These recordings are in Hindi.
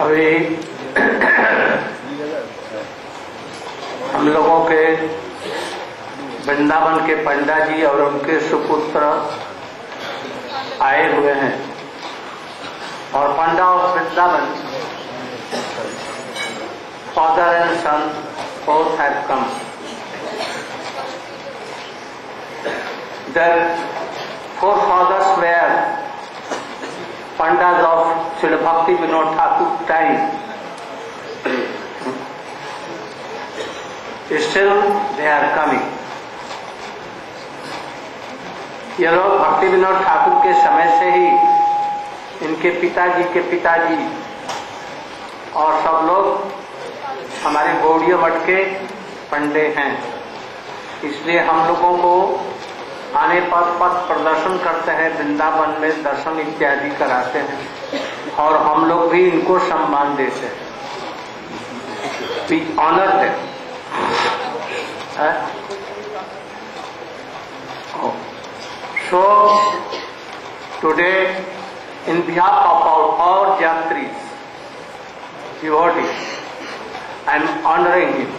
अभी हम लोगों के वृंदावन के पंडा जी और उनके सुपुत्र आए हुए हैं और panda of Vrindavan father and son both have come. Their forefathers were Pandas of Srila Bhakti Vinod Thakur time. Still they are coming. ये लोग भक्ति विनोद ठाकुर के समय से ही इनके पिताजी और सब लोग हमारे गौड़ीय मठ के पंडे हैं। इसलिए हम लोगों को आने पर पथ प्रदर्शन करते हैं, वृंदावन में दर्शन इत्यादि कराते हैं और हम लोग भी इनको सम्मान देते हैं। We honor them. So today, in behalf of all yatris, devotees, I am honoring him.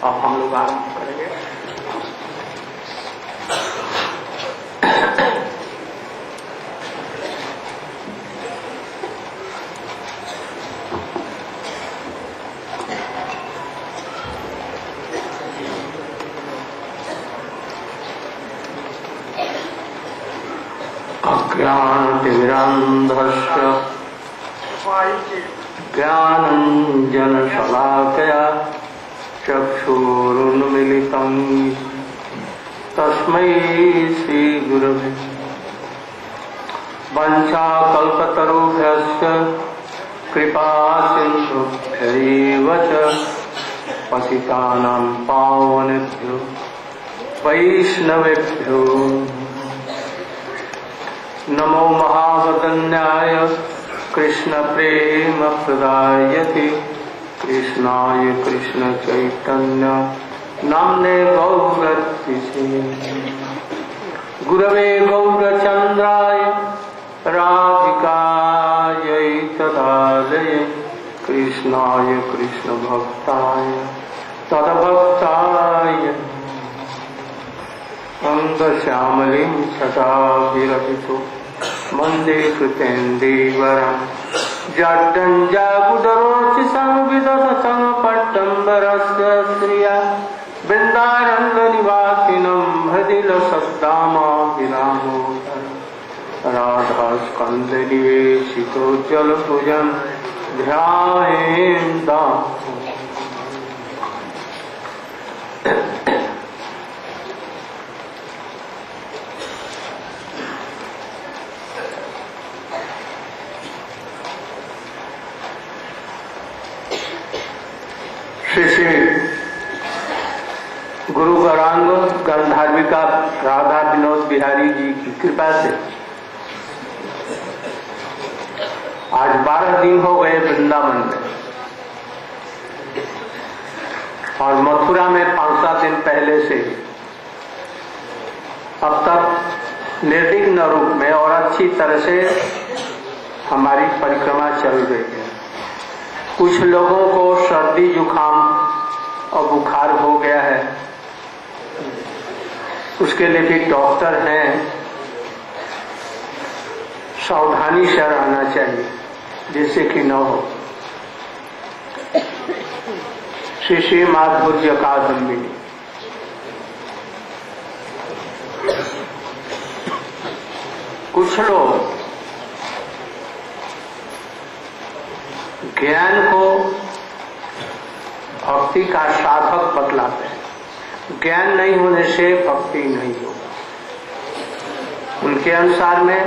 अब हम लोग आरंभ करेंगे। अज्ञानतिमिरान्धस्य ज्ञानाञ्जनशलाकया चक्षुरुन्मीलितं तस्मै श्रीगुरवे वंशाकल्पतरुभ्यश्च कृपासिन्धुभ्यैव च पतितानां पावनेभ्यो वैष्णवेभ्यो नमो महावदन्याय कृष्णप्रेमप्रदायते कृष्णाय कृष्ण चैतन्य नाम्ने गौरतिसे गुरवे गौरचन्द्राय राधिकायै तदालये कृष्णाय कृष्णभक्ताय तद्भक्ताय अङ्गश्यामलिं सदाभिरहितो वन्दे कृतेन्दीवरम् जड्डञ्जागुडरोचिसंविदधसमपट्टम्बरस्य श्रिया वृन्दारण्यनिवासिनं भजिल सद्दामाभिरामोदर राधास्क स्कंद निवेशितोज्ज्वल भुजं ध्यायेन्ताम्। श्री श्री गुरु गौरांग गंधार्विका राधा विनोद बिहारी जी की कृपा से आज 12 दिन हो गए वृंदावन में, और मथुरा में 5-7 दिन पहले से अब तक निर्विघ्न रूप में और अच्छी तरह से हमारी परिक्रमा चल रही है। कुछ लोगों को सर्दी जुकाम और बुखार हो गया है, उसके लिए भी डॉक्टर हैं, सावधानी से रहना चाहिए जिससे कि न हो। श्री श्री माधुर्य कादम्बिनी। कुछ लोग ज्ञान को भक्ति का साधक बतलाते हैं। ज्ञान नहीं होने से भक्ति नहीं होगा। उनके अनुसार में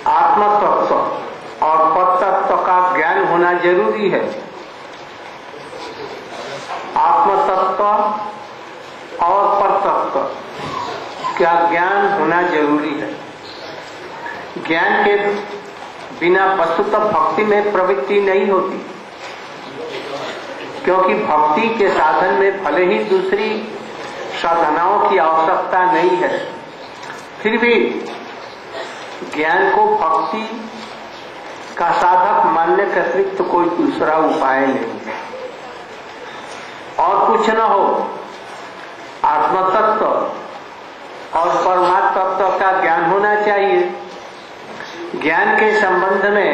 आत्म तत्व और पद तत्व का ज्ञान होना जरूरी है। आत्म तत्व और पद तत्व का ज्ञान होना जरूरी है। ज्ञान के बिना वस्तुतः भक्ति में प्रवृत्ति नहीं होती, क्योंकि भक्ति के साधन में भले ही दूसरी साधनाओं की आवश्यकता नहीं है, फिर भी ज्ञान को भक्ति का साधक मानने के अतिरिक्त कोई दूसरा उपाय नहीं है। और कुछ न हो, आत्म तत्व और परमात्म तत्व का ज्ञान होना चाहिए। ज्ञान के संबंध में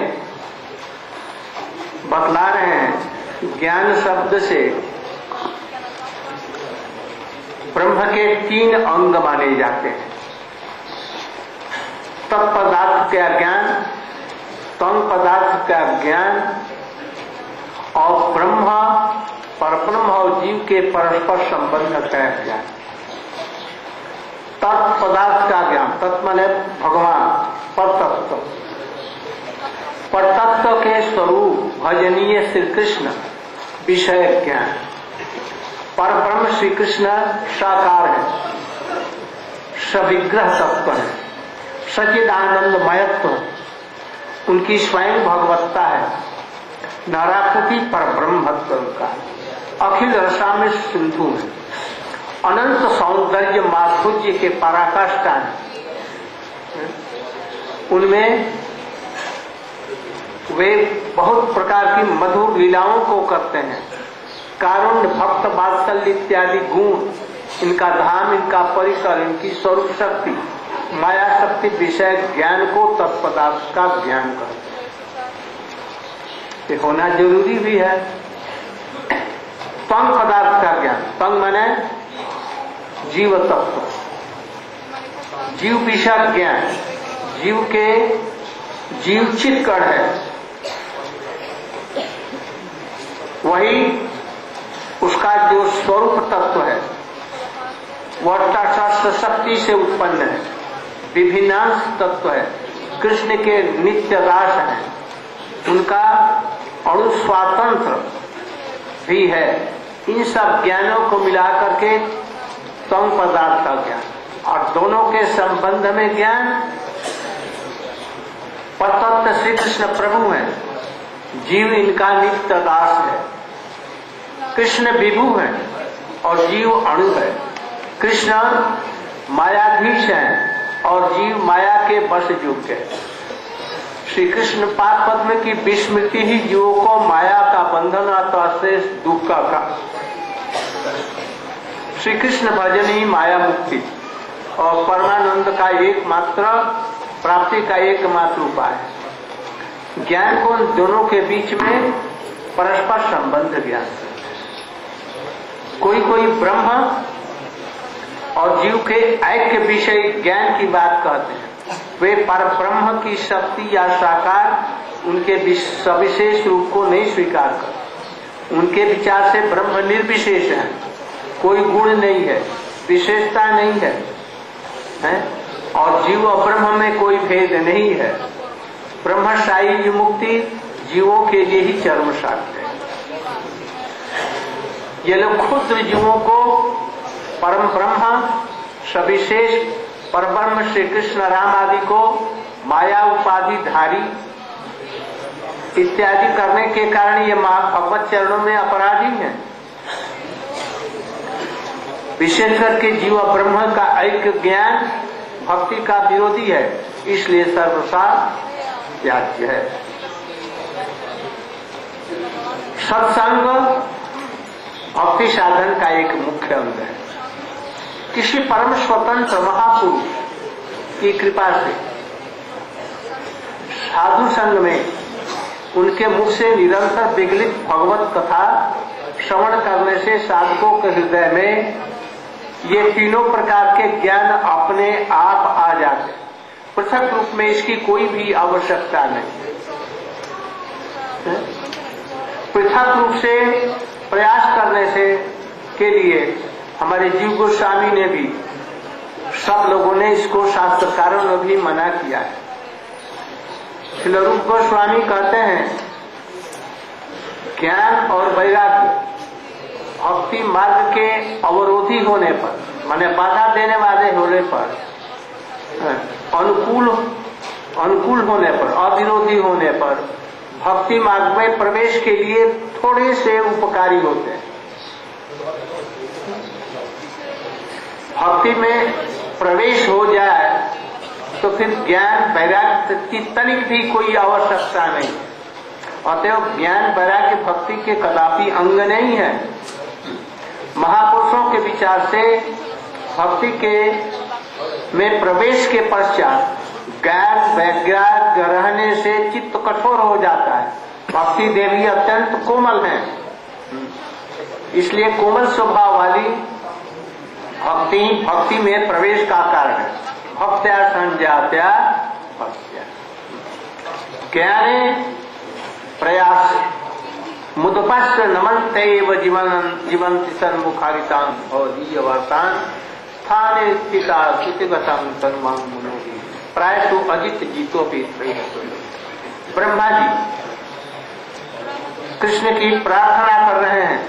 बतला रहे हैं, ज्ञान शब्द से ब्रह्म के 3 अंग माने जाते हैं। तत्पदार्थ का ज्ञान, तंग पदार्थ का ज्ञान और ब्रह्म, परब्रह्म और जीव के परस्पर संबंध का ज्ञान। तत्पदार्थ का ज्ञान, तत् माने भगवान, परतत्व, परतत्व के स्वरूप भजनीय श्री कृष्ण विषय ज्ञान। परब्रह्म श्री कृष्ण साकार है, सविग्रह तत्व है, सच्चिदानंदमयत्व उनकी स्वयं भगवत्ता है, नाराकृति परब्रह्मत्व का, अखिल रसा में सिंधु है, अनंत सौंदर्य माधुर्य के पराकाष्ठा है। उनमें वे बहुत प्रकार की मधुर लीलाओं को करते हैं। कारुण्य, भक्त, वात्सल्य इत्यादि गुण, इनका धाम, इनका परिकर, इनकी स्वरूप शक्ति, माया शक्ति विषय ज्ञान को तत्पदार्थ का ज्ञान करते हैं। ये होना जरूरी भी है। तंग पदार्थ का ज्ञान, तंग माने जीव तत्व, जीव विषय ज्ञान, जीव के जीव चित कण है, वही उसका जो स्वरूप तत्व है वह तटस्थ शक्ति से उत्पन्न है, विभिन्नांश तत्व है, कृष्ण के नित्य दास है, उनका अणु स्वातंत्र भी है। इन सब ज्ञानों को मिलाकर के तंग पदार्थ का ज्ञान, और दोनों के संबंध में ज्ञान। परतत्व श्री कृष्ण प्रभु है, जीव इनका नित्य दास है। कृष्ण विभु है और जीव अणु है। कृष्ण मायाधीश है और जीव माया के वश योग्य है। श्री कृष्ण पाद पद्म की विस्मृति ही जीवों को माया का बंधन अथवा शेष दुख का। श्री कृष्ण भजन ही माया मुक्ति और परमानंद का एकमात्र प्राप्ति का एकमात्र उपाय है। ज्ञान को दोनों के बीच में परस्पर संबंध ज्ञान। कोई कोई ब्रह्म और जीव के ऐक्य विषय ज्ञान की बात कहते हैं। वे परब्रह्म की शक्ति या साकार उनके सविशेष रूप को नहीं स्वीकार करते। उनके विचार से ब्रह्म निर्विशेष है, कोई गुण नहीं है, विशेषता नहीं है, और जीव और ब्रह्म में कोई भेद नहीं है। ब्रह्मशाही मुक्ति जीवों के लिए ही चरम सत्य है। ये लोग क्षुद्र जीवों को परम ब्रह्म सविशेष परब्रह्म श्री कृष्ण राम आदि को माया उपाधि धारी इत्यादि करने के कारण ये भगवत चरणों में अपराधी हैं। विशेष करके जीव और ब्रह्म का ऐक्य ज्ञान भक्ति का विरोधी है, इसलिए सर्वसार त्याज्य है। सत्संग भक्ति साधन का एक मुख्य अंग है। किसी परम स्वतंत्र महापुरुष की कृपा से साधु संग में उनके मुख से निरंतर विगलित भगवत कथा श्रवण करने से साधकों के हृदय में ये तीनों प्रकार के ज्ञान अपने आप आ जाते, पृथक रूप में इसकी कोई भी आवश्यकता नहीं। पृथक रूप से प्रयास करने से के लिए हमारे जीव गोस्वामी ने भी, सब लोगों ने इसको, शास्त्रकारों ने भी मना किया है। श्रील रूप गोस्वामी कहते हैं ज्ञान और वैराग्य भक्ति मार्ग के अवरोधी होने पर, माने बाधा देने वाले होने पर, अनुकूल होने पर, अविरोधी होने पर भक्ति मार्ग में प्रवेश के लिए थोड़े से उपकारी होते हैं। भक्ति में प्रवेश हो जाए तो फिर ज्ञान वैराग्य की तनिक भी कोई आवश्यकता नहीं। अतएव ज्ञान वैराग्य भक्ति के कदापि अंग नहीं है। महापुरुषों के विचार से भक्ति के में प्रवेश के पश्चात ज्ञान वैराग्य रहने से चित्त कठोर हो जाता है। भक्ति देवी अत्यंत कोमल है, इसलिए कोमल स्वभाव वाली भक्ति में प्रवेश का कारण है। भक्त्या संजात्या भक्त्या ज्ञाने प्रयास मुदपश्च नमन्ते एव जीवन्ति सन्मुखारितां भवदीयवासान् स्थाने स्थिता स्थितिगतं तन्मां मनोहि प्रायः अजित जीतोपि ब्रह्मा जी कृष्ण की प्रार्थना कर रहे हैं,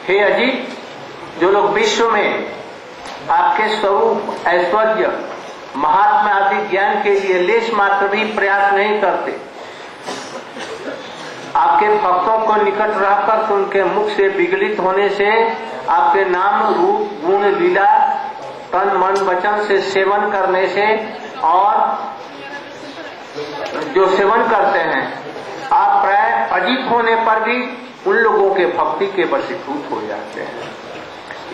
हे अजित, जो लोग विश्व में आपके स्वरूप ऐश्वर्य महात्मा आदि ज्ञान के लिए लेश मात्र भी प्रयास नहीं करते, आपके भक्तों को निकट रहकर उनके मुख से विगलित होने से, आपके नाम रूप गुण लीला तन मन वचन से सेवन करने से, और जो सेवन करते हैं आप प्राय अजीत होने पर भी उन लोगों के भक्ति के वशीभूत हो जाते हैं।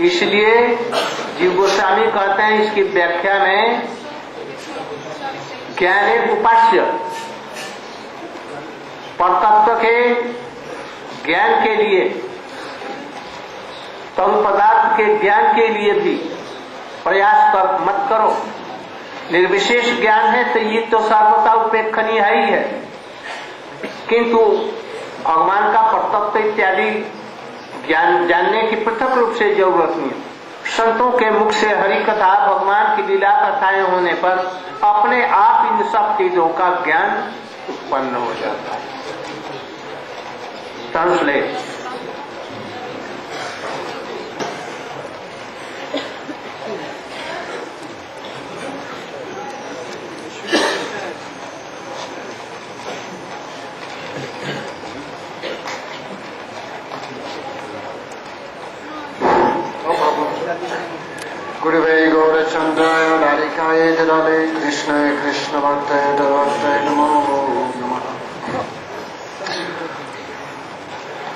इसलिए जीव गोस्वामी कहते हैं इसकी व्याख्या में, ज्ञाने उपास्य, परतत्व के ज्ञान के लिए, तम पदार्थ के ज्ञान के लिए भी प्रयास मत करो। निर्विशेष ज्ञान है तो ये तो सर्वथा उपेक्षणीय है ही है, किंतु भगवान का परतत्व इत्यादि ज्ञान जानने की पृथक रूप से जरूरत नहीं। संतों के मुख से हरि कथा भगवान की लीला कथाएं होने पर अपने आप इन सब चीजों का ज्ञान उत्पन्न हो जाता है। ट्रांसलेट। गुरुवे गौरचंद्राय राधिकाय जडाले कृष्णाय कृष्णभक्ताय तदास्ताय नमो नमः।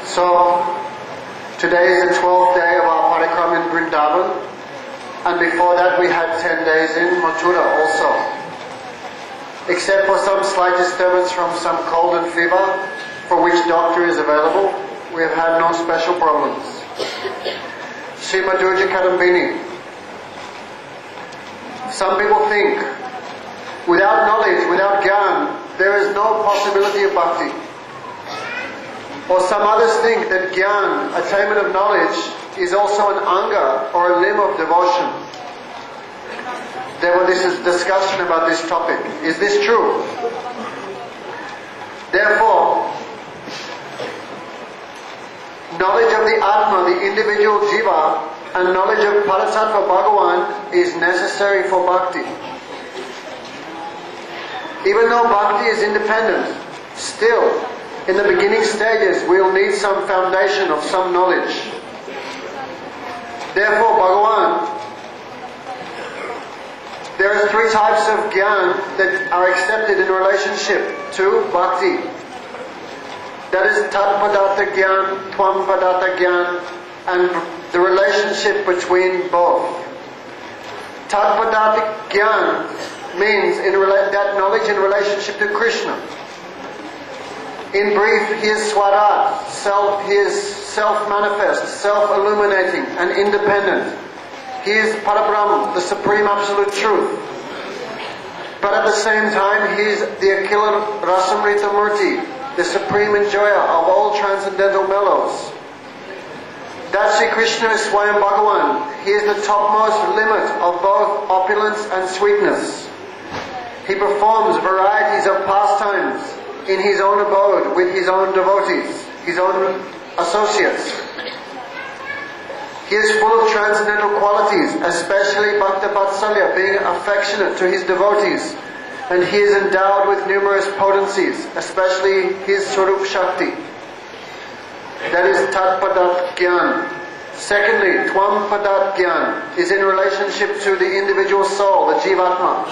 So, today is the 12th day of our parikram in Vrindavan, and before that we had 10 days in Mathura also. Except for some slight disturbance from some cold and fever, for which doctor is available, we have had no special problems. Sri Madhurji Kadambini. Some people think without knowledge, without Gyan, there is no possibility of bhakti. Or some others think that Gyan, attainment of knowledge, is also an anga or a limb of devotion. Therefore, this is discussion about this topic. Is this true? Therefore, knowledge of the Atma, the individual Jiva, and knowledge of Paratattva Bhagavan is necessary for bhakti. Even though bhakti is independent, still, in the beginning stages, we'll need some foundation of some knowledge. Therefore, Bhagavan, there are three types of Gyan that are accepted in relationship to bhakti. That is Tat Padattha Gyan, Tvam Padattha Gyan, and the relationship between both. Tat Padattha Gyan means that knowledge in relationship to Krishna. In brief, he is Swarat, he is self-manifest, self-illuminating and independent. He is Parabrahma, the Supreme Absolute Truth. But at the same time, he is the Akhila Rasamrita Murti, the supreme enjoyer of all transcendental mellows. That Sri Krishna is Swayam Bhagavan. He is the topmost limit of both opulence and sweetness. He performs varieties of pastimes in his own abode with his own devotees, his own associates. He is full of transcendental qualities, especially Bhakta Vatsalya, being affectionate to his devotees. And he is endowed with numerous potencies, especially his Swarup Shakti. That is Tat Padat Gyan. Secondly, Tvam Padat Gyan is in relationship to the individual soul, the Jivatma.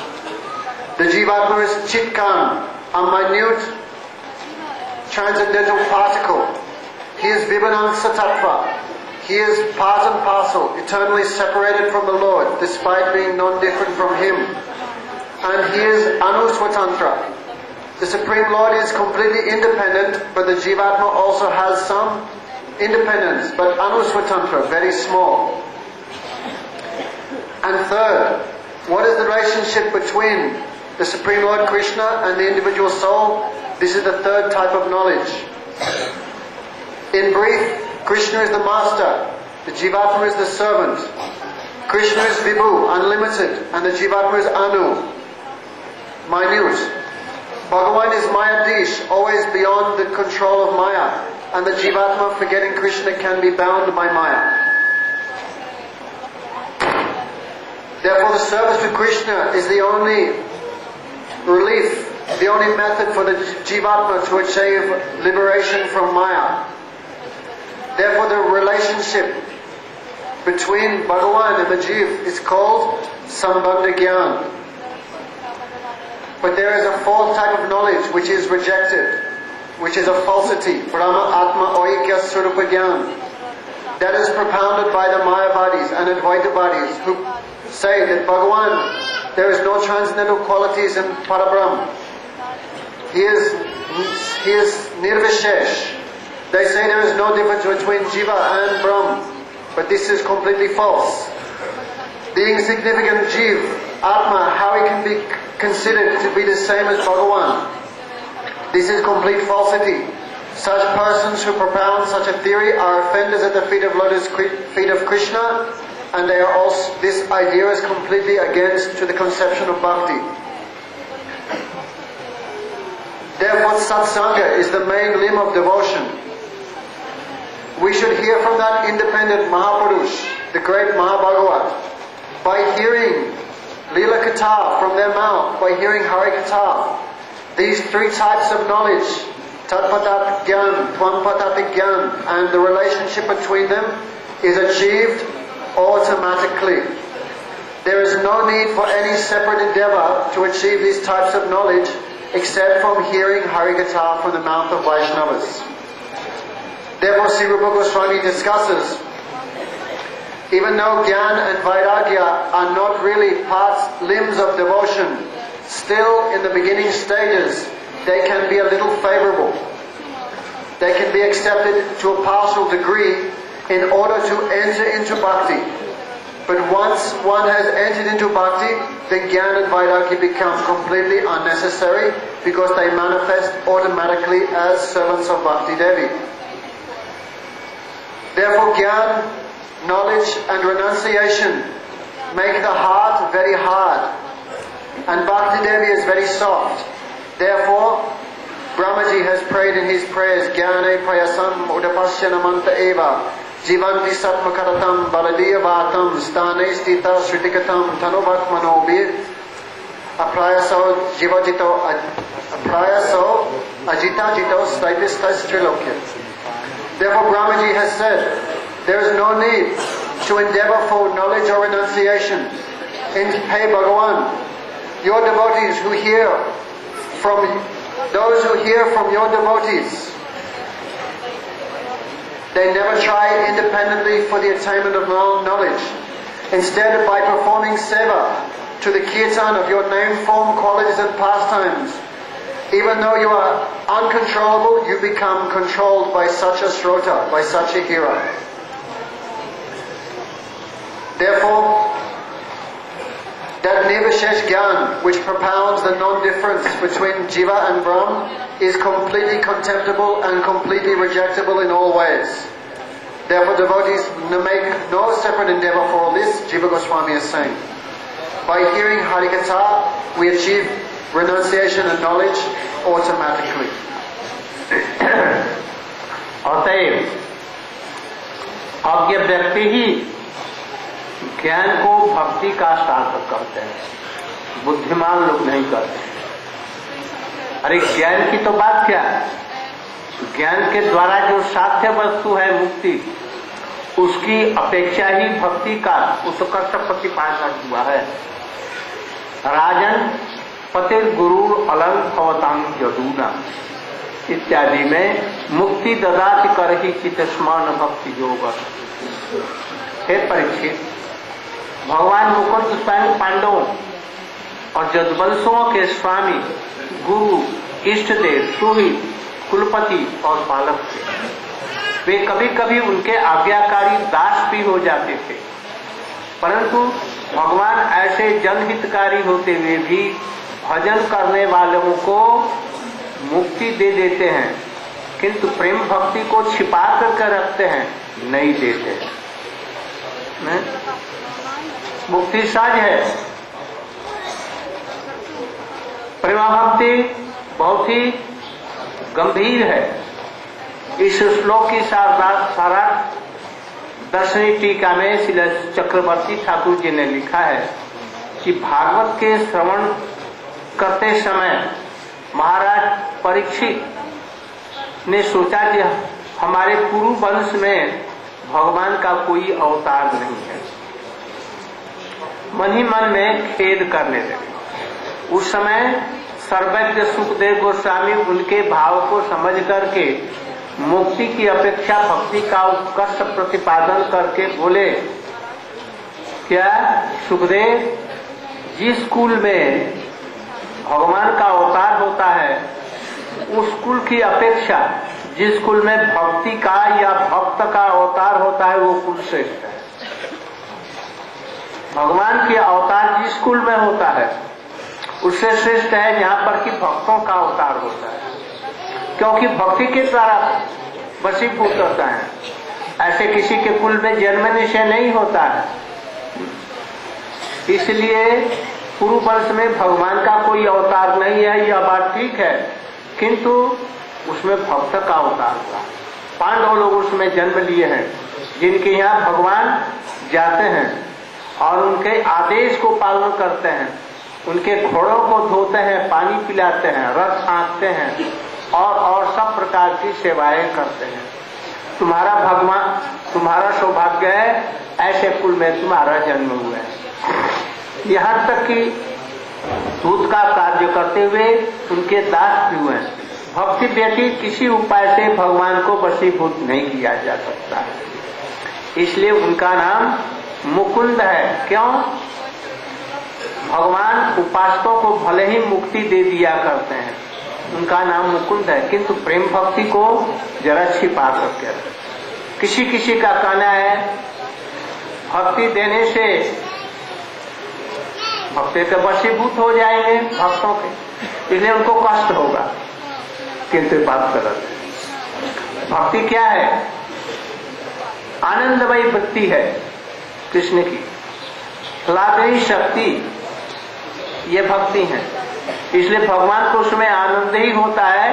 The Jivatma is Chitkan, a minute transcendental particle. He is Vibhanansa Tattva. He is part and parcel, eternally separated from the Lord, despite being non-different from Him. And he is Anuswatantra. The Supreme Lord is completely independent, but the Jivatma also has some independence, but Anuswatantra, very small. And third, what is the relationship between the Supreme Lord Krishna and the individual soul? This is the third type of knowledge. In brief, Krishna is the master, the Jivatma is the servant. Krishna is Vibhu, unlimited, and the Jivatma is Anu, minute. Bhagavan is Mayadish, always beyond the control of Maya, and the Jivatma, forgetting Krishna, can be bound by Maya. Therefore, the service to Krishna is the only relief, the only method for the Jivatma to achieve liberation from Maya. Therefore, the relationship between Bhagavan and the Jiv is called Sambandha Gyan. But there is a fourth type of knowledge which is rejected, which is a falsity, Brahma Atma Oikea Swarupa Gyan. That is propounded by the Mayavadis and Advaitavadis, who say that Bhagavan, there is no transcendental qualities in Parabrahma. He is Nirvishesh. They say there is no difference between Jiva and Brahm, but this is completely false. The insignificant Jiv, Atma, how he can be considered to be the same as Bhagavan? This is complete falsity. Such persons who propound such a theory are offenders at the feet of Krishna, and they are also, this idea is completely against to the conception of bhakti. Therefore, satsanga is the main limb of devotion. We should hear from that independent Mahapurush, the great Mahabhagavat, by hearing Leela Katha from their mouth, by hearing Hari Katha. These three types of knowledge, Tat Padat Gyan, Tvam Padat Gyan, and the relationship between them is achieved automatically. There is no need for any separate endeavor to achieve these types of knowledge except from hearing Hari Katha from the mouth of Vaishnavas. Therefore, Sri Rupa Goswami discusses, even though Gyan and Vairagya are not really limbs of devotion, still in the beginning stages, they can be a little favorable. They can be accepted to a partial degree in order to enter into bhakti. But once one has entered into bhakti, then Gyan and Vairagya become completely unnecessary because they manifest automatically as servants of Bhakti Devi. Therefore, Gyan, knowledge and renunciation make the heart very hard, and Bhakti Devi is very soft. Therefore, Brahmaji has prayed in his prayers, Gyane prayasam udapasyanamanta eva jivanti satmakaratam baladiyavatam stane stita sritikatam tanubhatmanobir aprayaso jivajito aprayaso ajitajito staipistas trilokya. Therefore Brahmaji has said, there is no need to endeavor for knowledge or renunciation. Hey Bhagavan, your devotees who hear from those who hear from your devotees, they never try independently for the attainment of knowledge. Instead, by performing seva to the kirtan of your name, form, qualities and pastimes, even though you are uncontrollable, you become controlled by such a srota, by such a hero. Therefore, that Nirvishesh Gyan, which propounds the non-difference between Jiva and Brahm, is completely contemptible and completely rejectable in all ways. Therefore, devotees make no separate endeavor for all this, Jiva Goswami is saying. By hearing Harikatha, we achieve renunciation and knowledge automatically. अतएव अज्ञ व्यक्ति ही ज्ञान को भक्ति का साधक करते हैं, बुद्धिमान लोग नहीं करते। अरे ज्ञान की तो बात क्या है, ज्ञान के द्वारा जो साध्य वस्तु है मुक्ति, उसकी अपेक्षा ही भक्ति का उत्कर्ष प्रतिपादन हुआ है। राजन पतिर गुरु अलंग भवतांग जदूना इत्यादि में मुक्ति ददाति करहि चित स्मरण भक्ति योग। हे परीक्षित, भगवान मुकुंद स्वयं पांडवों और जदवंशों के स्वामी, गुरु, इष्ट देव, सुहित, कुलपति और पालक थे। वे कभी कभी उनके आज्ञाकारी दास भी हो जाते थे, परंतु भगवान ऐसे जनहितकारी होते हुए भी भजन करने वालों को मुक्ति दे देते हैं, किंतु प्रेम भक्ति को छिपा करके रखते हैं, नहीं देते। मुक्ति सहज है, प्रेम भक्ति बहुत ही गंभीर है। इस श्लोक की सारा दर्शनी टीका में श्री चक्रवर्ती ठाकुर जी ने लिखा है कि भागवत के श्रवण करते समय महाराज परीक्षित ने सोचा कि हमारे पूर्व वंश में भगवान का कोई अवतार नहीं है। मन ही मन में खेद करने लगे। उस समय सर्वज्ञ सुखदेव गोस्वामी उनके भाव को समझ करके मुक्ति की अपेक्षा भक्ति का उत्कर्ष प्रतिपादन करके बोले, क्या सुखदेव, जिस कुल में भगवान का अवतार होता है उस कुल की अपेक्षा जिस कुल में भक्ति का या भक्त का अवतार होता है वो कुल श्रेष्ठ है। भगवान के अवतार जिस कुल में होता है उससे श्रेष्ठ है जहाँ पर कि भक्तों का अवतार होता है, क्योंकि भक्ति के द्वारा वशीभूत होता है। ऐसे किसी के कुल में जन्म निश्चय नहीं होता है। इसलिए पूर्व वंश में भगवान का कोई अवतार नहीं है, यह बात ठीक है, किंतु उसमें भक्त का अवतार था। पांडव लोग उसमें जन्म लिए हैं, जिनके यहाँ भगवान जाते हैं और उनके आदेश को पालन करते हैं, उनके घोड़ों को धोते हैं, पानी पिलाते हैं, रथ हाँकते हैं और सब प्रकार की सेवाएं करते हैं। तुम्हारा भगवान, तुम्हारा सौभाग्य है ऐसे कुल में तुम्हारा जन्म हुआ है। यहाँ तक कि दूत का कार्य करते हुए उनके दास भी हुए। भक्ति व्यतीत किसी उपाय से भगवान को वशीभूत नहीं किया जा सकता है, इसलिए उनका नाम मुकुंद है। क्यों? भगवान उपासकों को भले ही मुक्ति दे दिया करते हैं, उनका नाम मुकुंद है, किंतु प्रेम भक्ति को जरा छिपा करके किसी किसी का कहना है भक्ति देने से भक्ति के वशीभूत हो जाएंगे भक्तों के, इसलिए उनको कष्ट होगा, किंतु बात गलत है। भक्ति क्या है? आनंदमयी वृत्ति है कृष्ण की, लाभई शक्ति, ये भक्ति है। इसलिए भगवान को उसमें आनंद ही होता है,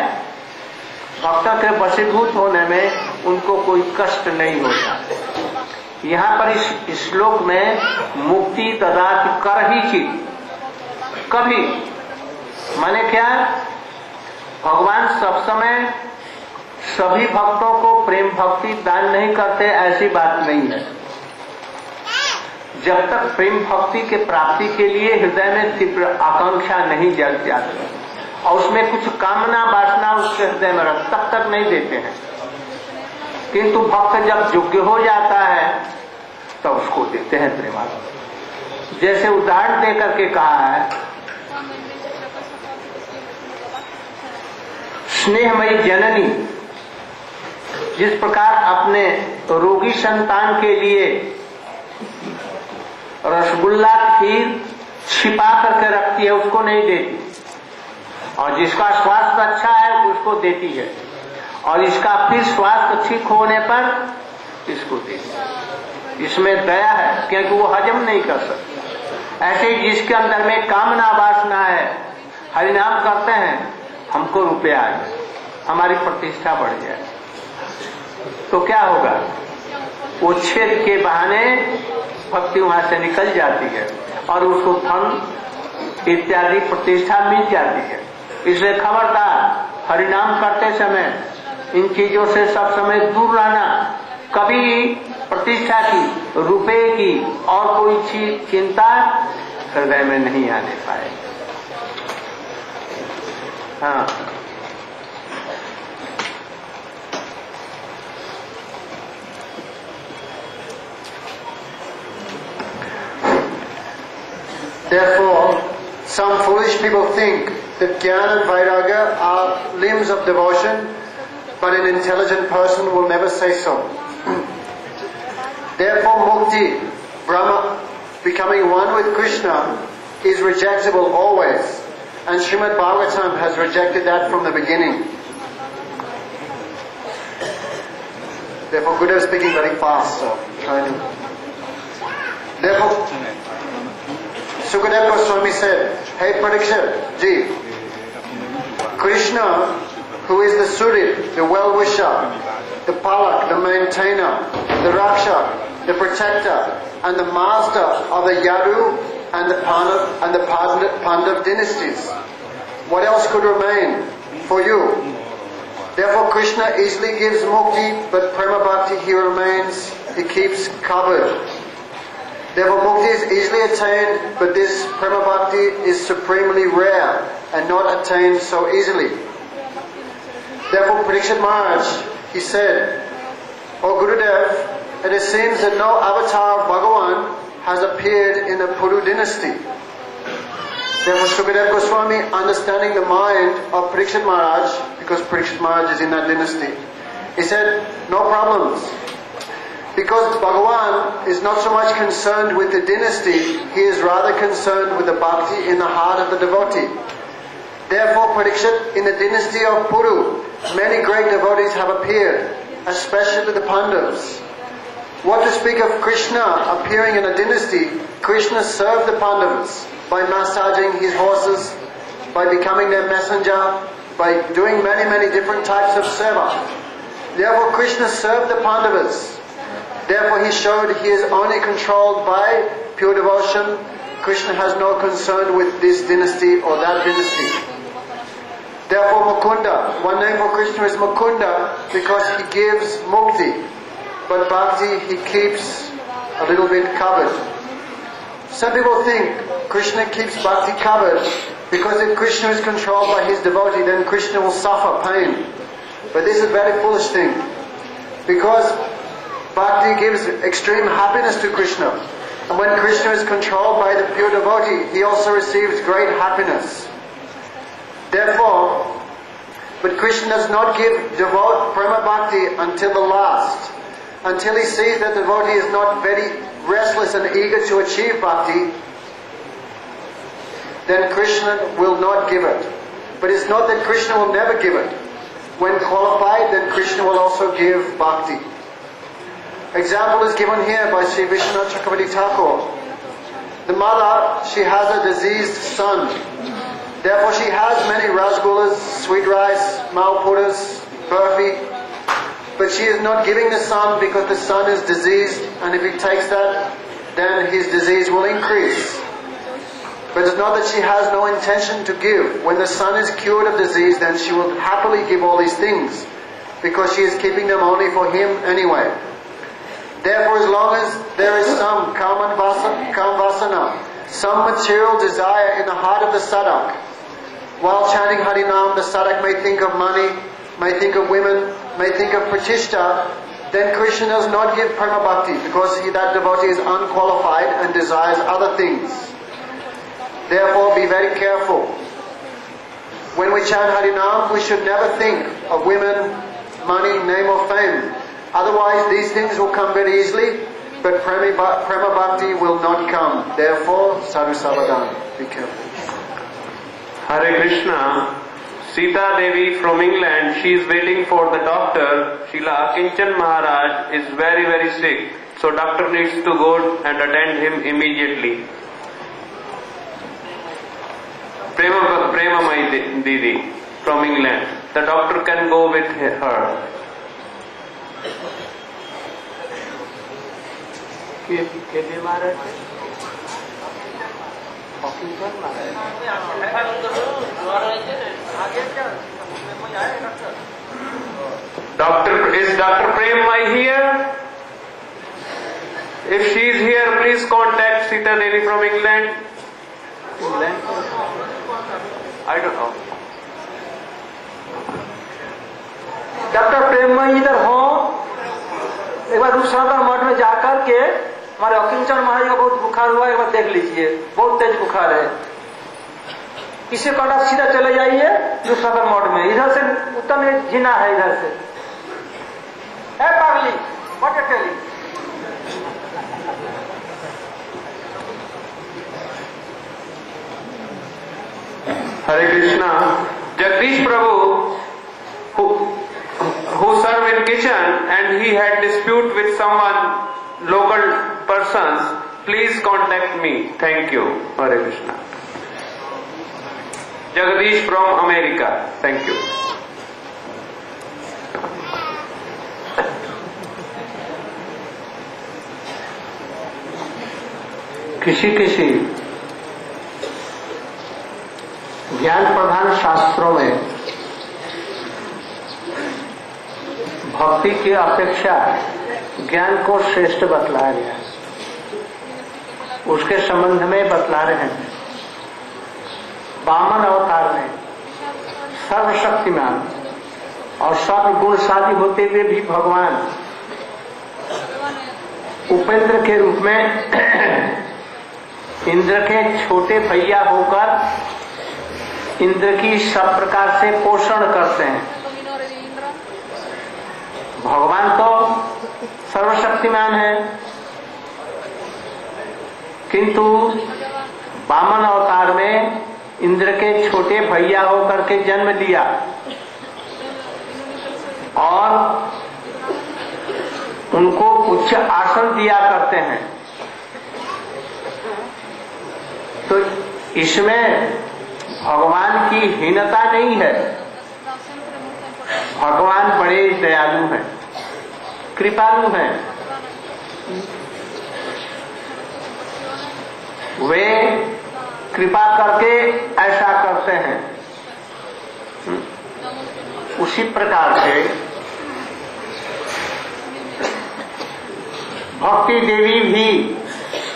भक्तों के वशीभूत होने में उनको कोई कष्ट नहीं होता। यहाँ पर इस श्लोक में मुक्ति तदापि कर ही की, कभी माने क्या? भगवान सब समय सभी भक्तों को प्रेम भक्ति दान नहीं करते, ऐसी बात नहीं है। जब तक प्रेम भक्ति के प्राप्ति के लिए हृदय में तीव्र आकांक्षा नहीं जग जाती और उसमें कुछ कामना वासना उसके हृदय में रख, तब तक नहीं देते हैं। किंतु भक्त जब योग्य हो जाता है तब उसको देते हैं प्रेमात्मा। जैसे उदाहरण देकर के कहा है, स्नेहमयी जननी जिस प्रकार अपने रोगी संतान के लिए रसगुल्ला खीर छिपा करके रखती है, उसको नहीं देती, और जिसका स्वास्थ्य अच्छा है उसको देती है, और इसका फिर स्वास्थ्य ठीक होने पर इसको देती है। इसमें दया है, क्योंकि वो हजम नहीं कर सकता। ऐसे ही जिसके अंदर में कामना वासना है, हरिनाम करते हैं, हमको रुपया आ जाए, हमारी प्रतिष्ठा बढ़ जाए, तो क्या होगा? वो छेद के बहाने भक्ति वहां से निकल जाती है और उसको धन इत्यादि प्रतिष्ठा मिल जाती है। इसलिए खबरदार, हरिनाम करते समय इन चीजों से सब समय दूर रहना। कभी प्रतिष्ठा की, रुपए की और कोई चीज चिंता हृदय में नहीं आने पाए। हाँ, Therefore, some foolish people think that Jnana and Vairagya are limbs of devotion, but an intelligent person will never say so. Therefore, Mukti, Brahma, becoming one with Krishna, is rejectable always, and Srimad Bhagavatam has rejected that from the beginning. Therefore, Gurudev is speaking very fast, so try to. Therefore, Sukadeva Goswami said, "Hey Parikshit ji, Krishna, who is the Surit, the well-wisher, the Palak, the maintainer, the Rakshak, the protector, and the master of the Yadu and the Pandav dynasties. What else could remain for you? Therefore Krishna easily gives mukti, but Prema Bhakti he remains, he keeps covered. Therefore mukti is easily attained, but this Prema Bhakti is supremely rare and not attained so easily. Therefore Parikshit Maharaj, he said, O Gurudev, it seems that no avatar of Bhagavan has appeared in the Puru dynasty. Therefore Sukadeva Goswami, understanding the mind of Parikshit Maharaj, because Parikshit Maharaj is in that dynasty, he said, no problems. Because Bhagavan is not so much concerned with the dynasty, he is rather concerned with the bhakti in the heart of the devotee. Therefore Parikshit, in the dynasty of Puru, many great devotees have appeared, especially the Pandavas. What to speak of Krishna appearing in a dynasty? Krishna served the Pandavas by massaging his horses, by becoming their messenger, by doing many different types of seva. Therefore Krishna served the Pandavas. Therefore he showed he is only controlled by pure devotion. Krishna has no concern with this dynasty or that dynasty. Therefore Mukunda, one name for Krishna is Mukunda, because he gives mukti, but bhakti he keeps a little bit covered. Some people think Krishna keeps bhakti covered because if Krishna is controlled by his devotee, then Krishna will suffer pain. But this is a very foolish thing, because bhakti gives extreme happiness to Krishna. And when Krishna is controlled by the pure devotee, he also receives great happiness. Therefore, but Krishna does not give devote Prema Bhakti until the last. until he sees that the devotee is not very restless and eager to achieve bhakti, then Krishna will not give it. But it's not that Krishna will never give it. When qualified, then Krishna will also give bhakti. Example is given here by Sri Vishwanath Chakravarti Thakur. The mother, she has a diseased son. Therefore she has many rasgullas, sweet rice, malpuras, burfi. But she is not giving the son because the son is diseased, and if he takes that, then his disease will increase. But it's not that she has no intention to give. When the son is cured of disease, then she will happily give all these things, because she is keeping them only for him anyway. Therefore, as long as there is some kam vasana, some material desire in the heart of the sadhak, while chanting Harinam, the sadhak may think of money, may think of women, may think of pratishtha, then Krishna does not give prema bhakti, because that devotee is unqualified and desires other things. Therefore, be very careful. When we chant Harinam, we should never think of women, money, name or fame. Otherwise, these things will come very easily, but prema bhakti will not come. Therefore, sadhu savadhan, be careful. Hare Krishna. Sita Devi from England, she is waiting for the doctor. Srila Akinchan Maharaj is very, very sick. So doctor needs to go and attend him immediately. Prema Mai Didi from England. The doctor can go with her. Is Dr. Prem Mai here? If she is here, please contact Sita Devi from England. I don't know. Doctor Premmay इधर हो, एक बार रूपसागर मठ में जाकर के हमारे अकिंचन महाराज का बहुत बुखार हुआ, एक बार देख लीजिए, बहुत तेज बुखार है। इसे कहना सीधा चले जाइए रूपसागर मठ में, इधर से उत्तर में जीना है, इधर से है पागली what you telling. Hare Krishna. Jagdish Prabhu, who served in kitchen and he had dispute with someone, local persons, please contact me. Thank you. Hare Krishna. Jagdish from America. Thank you. किसी ज्ञान प्रधान शास्त्रों में भक्ति की अपेक्षा ज्ञान को श्रेष्ठ बतलाया गया, उसके संबंध में बतला रहे हैं। वामन अवतार में सर्वशक्तिमान और सर्वगुणशाली होते हुए भी भगवान उपेंद्र के रूप में इंद्र के छोटे भैया होकर इंद्र की सब प्रकार से पोषण करते हैं। भगवान तो सर्वशक्तिमान है, किंतु वामन अवतार में इंद्र के छोटे भैया होकर के जन्म लिया और उनको उच्च आसन दिया करते हैं। तो इसमें भगवान की हीनता नहीं है, भगवान बड़े दयालु हैं, कृपालु हैं। वे कृपा करके ऐसा करते हैं। उसी प्रकार से भक्ति देवी भी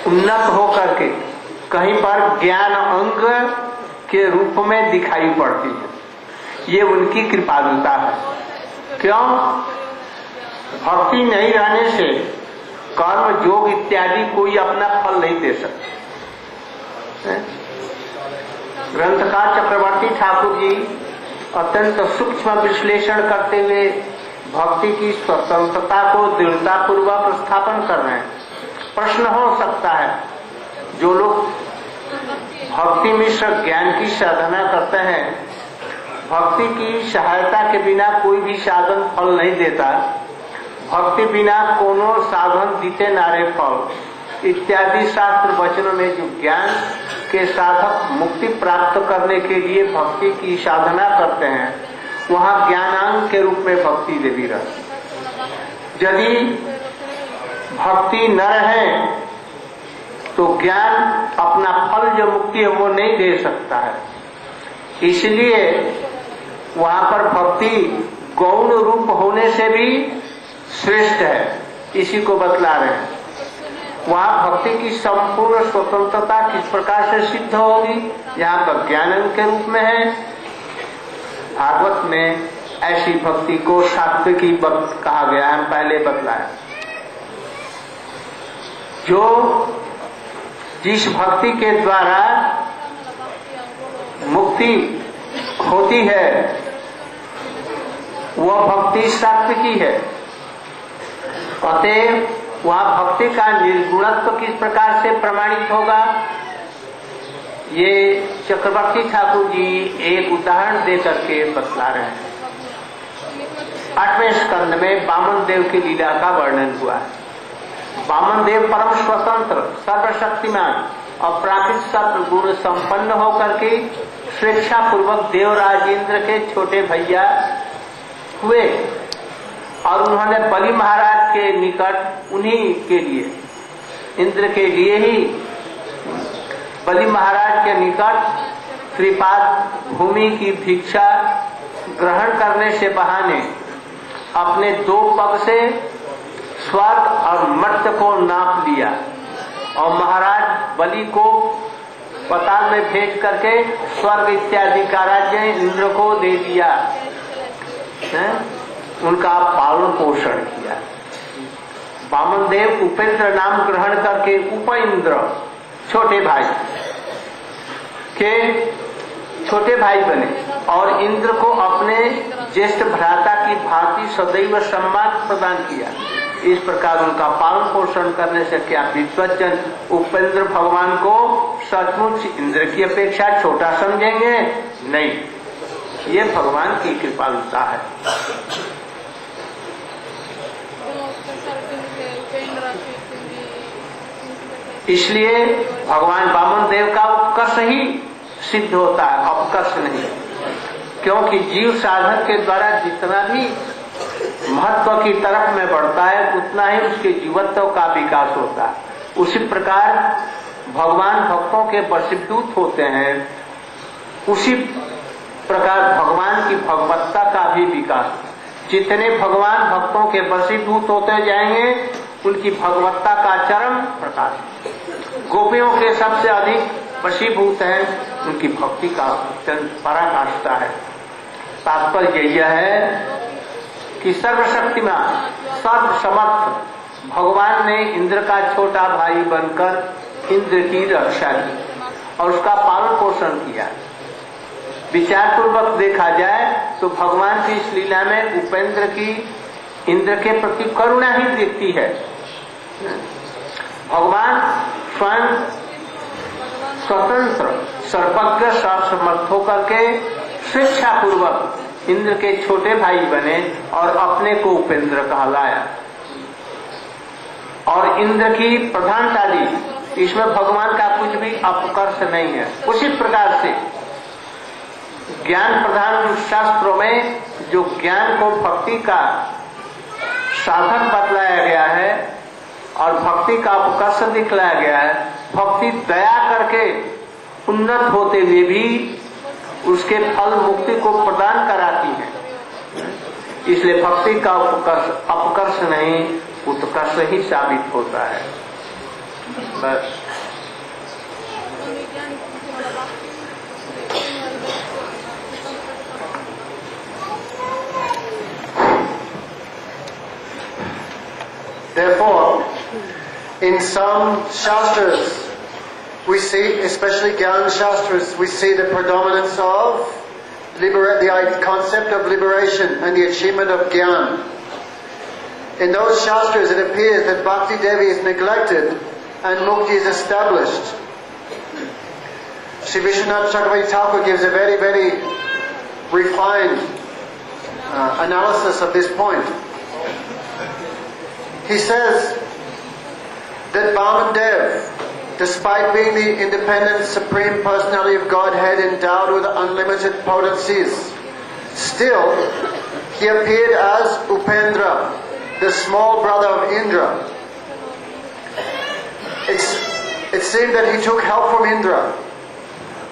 उन्नत होकर के कहीं पर ज्ञान अंग के रूप में दिखाई पड़ती है। ये उनकी कृपालुता है। क्यों? भक्ति नहीं रहने से कर्म योग इत्यादि कोई अपना फल नहीं दे सकते। ग्रंथकार चक्रवर्ती ठाकुर जी अत्यंत सूक्ष्म विश्लेषण करते हुए भक्ति की स्वतंत्रता को दृढ़ता पूर्वक स्थापन कर रहे हैं। प्रश्न हो सकता है, जो लोग भक्ति मिश्र ज्ञान की साधना करते हैं, भक्ति की सहायता के बिना कोई भी साधन फल नहीं देता, भक्ति बिना कोनो साधन दीते नारे फल इत्यादि शास्त्र वचनों में जो ज्ञान के साधक मुक्ति प्राप्त करने के लिए भक्ति की साधना करते हैं, वहाँ ज्ञानांग के रूप में भक्ति देवी रहती। यदि भक्ति न रहे तो ज्ञान अपना फल जो मुक्ति है वो नहीं दे सकता है। इसलिए वहाँ पर भक्ति गौण रूप होने से भी श्रेष्ठ है, इसी को बतला रहे हैं। वहाँ भक्ति की संपूर्ण स्वतंत्रता किस प्रकार से सिद्ध होगी, यहाँ पर ज्ञान के रूप में है। भागवत में ऐसी भक्ति को सात्विकी भक्ति कहा गया है, हम पहले बतलाया। जो जिस भक्ति के द्वारा मुक्ति होती है वह भक्ति सात्विकी है। अतएव वहाँ भक्ति का निर्गुणत्व किस प्रकार से प्रमाणित होगा, ये चक्रवर्ती ठाकुर जी एक उदाहरण देकर के बतला रहे हैं। 8वें स्कंद में वामन देव की लीला का वर्णन हुआ है। वामन देव परम स्वतंत्र, सर्वशक्तिमान और प्राकृत सब गुण संपन्न होकर के स्वेच्छा पूर्वक देवराज इंद्र के छोटे भैया हुए और उन्होंने बलि महाराज के निकट उन्हीं के लिए, इंद्र के लिए ही बलि महाराज के निकट त्रिपाद भूमि की भिक्षा ग्रहण करने से बहाने अपने 2 पग से स्वर्ग और मर्त्य को नाप लिया और महाराज बलि को पाताल में भेज करके स्वर्ग इत्यादि का राज्य इंद्र को दे दिया, उनका पालन पोषण किया। वामन देव उपेंद्र नाम ग्रहण करके उपेंद्र छोटे भाई के छोटे भाई बने और इंद्र को अपने ज्येष्ठ भ्राता की भांति सदैव सम्मान प्रदान किया। इस प्रकार उनका पालन पोषण करने से क्या विद्वज्जन उपेंद्र भगवान को सचमुच इंद्र की अपेक्षा छोटा समझेंगे? नहीं, ये भगवान की कृपालुता है। इसलिए भगवान वामन देव का उत्कर्ष ही सिद्ध होता है, अपकर्ष नहीं। क्योंकि जीव साधक के द्वारा जितना भी महत्व की तरफ में बढ़ता है उतना ही उसके जीवत्व का विकास होता है। उसी प्रकार भगवान भक्तों के वशीभूत होते हैं, उसी प्रकार भगवान की भगवत्ता का भी विकास। जितने भगवान भक्तों के वशीभूत होते जाएंगे उनकी भगवत्ता का चरम प्रकाश। गोपियों के सबसे अधिक वशीभूत है, उनकी भक्ति का पराकाष्ठा है। तात्पर्य यह है कि सर्वशक्तिमान सर्वसमर्थ भगवान ने इंद्र का छोटा भाई बनकर इंद्र की रक्षा की और उसका पालन पोषण किया। विचार पूर्वक देखा जाए तो भगवान की इस लीला में उपेंद्र की इंद्र के प्रति करुणा ही दिखती है। भगवान स्वयं स्वतंत्र सर्वज्ञ सर्वसमर्थ होकर के स्वेच्छा पूर्वक इंद्र के छोटे भाई बने और अपने को उपेंद्र कहलाया और इंद्र की प्रधानता दी। इसमें भगवान का कुछ भी अपकर्ष नहीं है। उसी प्रकार से ज्ञान प्रधान शास्त्रों में जो ज्ञान को भक्ति का साधन बतलाया गया है और भक्ति का अपकर्ष दिखलाया गया है, भक्ति दया करके उन्नत होते हुए भी उसके फल मुक्ति को प्रदान कराती है। इसलिए भक्ति का अपकर्ष नहीं उत्कर्ष ही साबित होता है। बस Therefore, in some shastras, we see, especially Gyan Shastras, we see the predominance of the concept of liberation and the achievement of Gyan. In those Shastras it appears that Bhakti Devi is neglected and Mukti is established. Sri Vishwanath Chakravarti Thakur gives a very, very refined analysis of this point. He says that Vamandev, despite being the independent Supreme Personality of Godhead endowed with unlimited potencies, still he appeared as Upendra, the small brother of Indra. It seemed that he took help from Indra,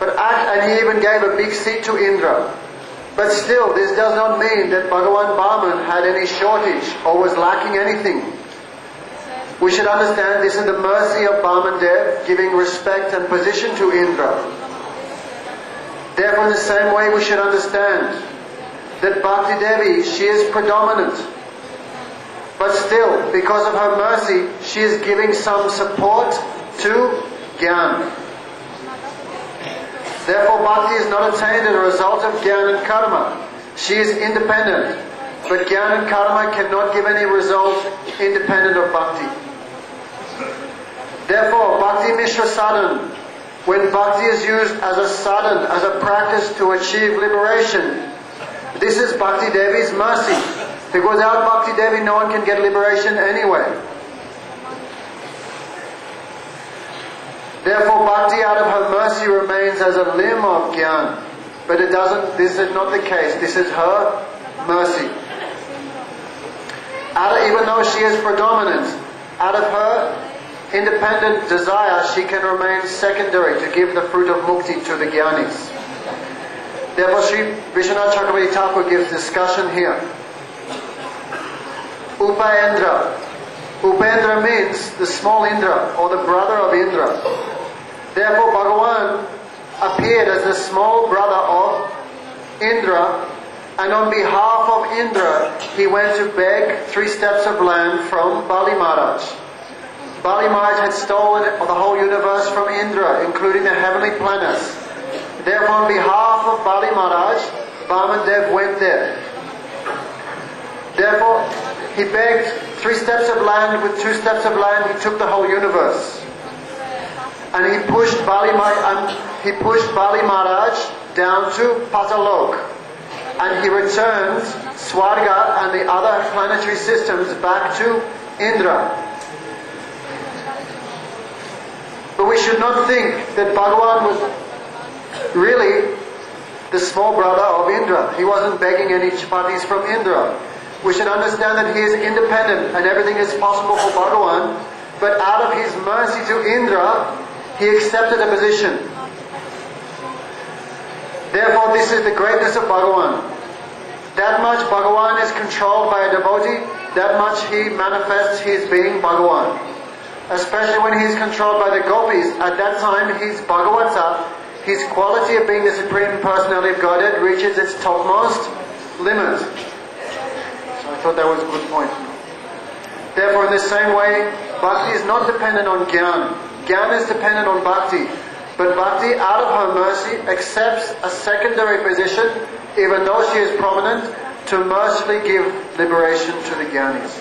and he even gave a big seat to Indra. But still, this does not mean that Bhagavan Vaman had any shortage or was lacking anything. We should understand this is the mercy of Vamandev giving respect and position to Indra. Therefore, in the same way, we should understand that Bhakti Devi, she is predominant. But still, because of her mercy, she is giving some support to Gyan. Therefore, Bhakti is not attained as a result of Gyan and Karma. She is independent. But Gyan and Karma cannot give any result independent of Bhakti. Therefore, Bhakti Mishra Sadhan, when Bhakti is used as a sadhan, as a practice to achieve liberation, this is Bhakti Devi's mercy. Because without Bhakti Devi, no one can get liberation anyway. Therefore, Bhakti out of her mercy remains as a limb of Gyan. But it doesn't, this is not the case. This is her mercy. Even though she is predominant, out of her independent desire, she can remain secondary to give the fruit of mukti to the Gyanis. Therefore, Sri Vishwanath Chakravarti Thakur gives discussion here. Upendra. Upendra means the small Indra, or the brother of Indra. Therefore, Bhagavan appeared as the small brother of Indra, and on behalf of Indra, he went to beg 3 steps of land from Bali Maharaj. Bali Maharaj had stolen the whole universe from Indra, including the heavenly planets. Therefore, on behalf of Bali Maharaj, Vamandev went there. Therefore, he begged 3 steps of land. With 2 steps of land, he took the whole universe. And he pushed Bali Maharaj down to Patalok. And he returned Swarga and the other planetary systems back to Indra. But we should not think that Bhagavan was really the small brother of Indra. He wasn't begging any chapatis from Indra. We should understand that he is independent and everything is possible for Bhagavan. But out of his mercy to Indra, he accepted a position. Therefore, this is the greatness of Bhagavan. That much Bhagavan is controlled by a devotee, that much he manifests his being Bhagavan. Especially when he is controlled by the gopis, at that time his Bhagavatsa, his quality of being the Supreme Personality of Godhead, reaches its topmost limit. So I thought that was a good point. Therefore, in the same way, Bhakti is not dependent on Gyan. Gyan is dependent on Bhakti. But Bhakti, out of her mercy, accepts a secondary position, even though she is prominent, to mercifully give liberation to the Gyanis.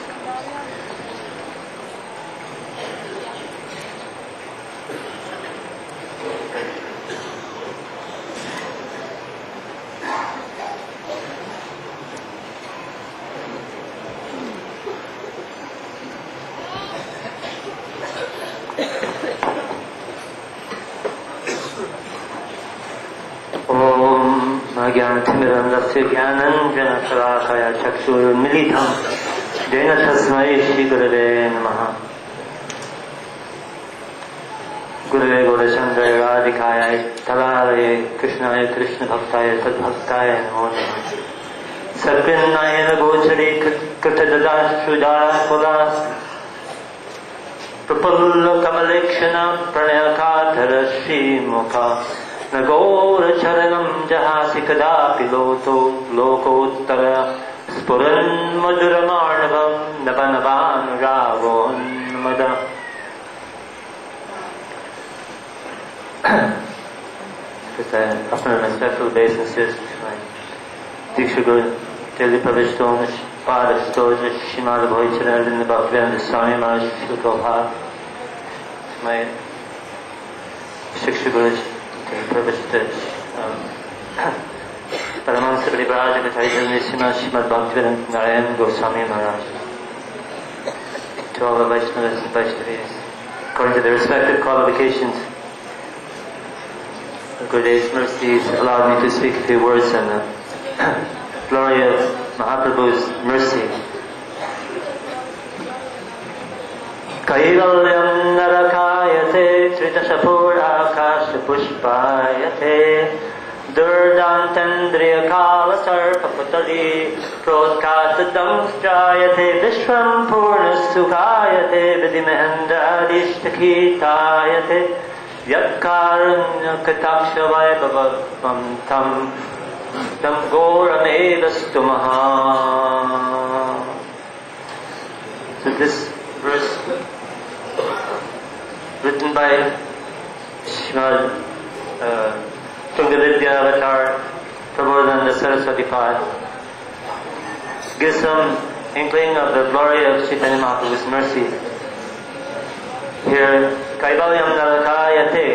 ज्ञानतिमिरन्दस्य ज्ञानञ्जनशलाकया चक्षुरुन्मीलितं येन तस्मै श्रीगुरवे नमः। गुरवे गौरचन्द्राय राधिकाय तदालये कृष्णाय कृष्णभक्ताय तद्भक्ताय नमो नमः। सर्पिन्नायन गोचरे कृतददाशुजाकुला प्रफुल्लकमलेक्षण प्रणयकाधर श्रीमुखा नगौरचरणं जहासि कदापि लोकोत्तर स्फुरन्मधुरमाणवं नवनवानुरागोन्मद। Just offer my special obeisances to my Diksha Guru, daily Pravish Domish. Pada Stoja Shimada Bhoichana in the Bhaktivinoda Swami Maharaj Shilkobha, my Shiksha Guruji, Prabhupada, Paramahansa Parivrajaka Chaitanya Srimad Bhaktivinoda Narayan Goswami Maharaj, to all the Vaishnavas and Vaishnavis, according to their respective qualifications. Gurudev's mercies allowed me to speak a few words on the glory of Mahaprabhu's mercy. Kaivalyam narakayate tridashapur akasha pushpayate Durdantandriya kala sarpaputali prodkatadam strayate vishwam purna sukhayate vidimahendra adishtakitayate Yatkaranya kataksha vaibhavavam tam tam goramevastu maha. So this verse, written by Srimad Tungavidya Avatar Prabodhananda Saraswati Pad, gives some inkling of the glory of Chaitanya Mahaprabhu's mercy. Here, Kaivalyam Narakayate,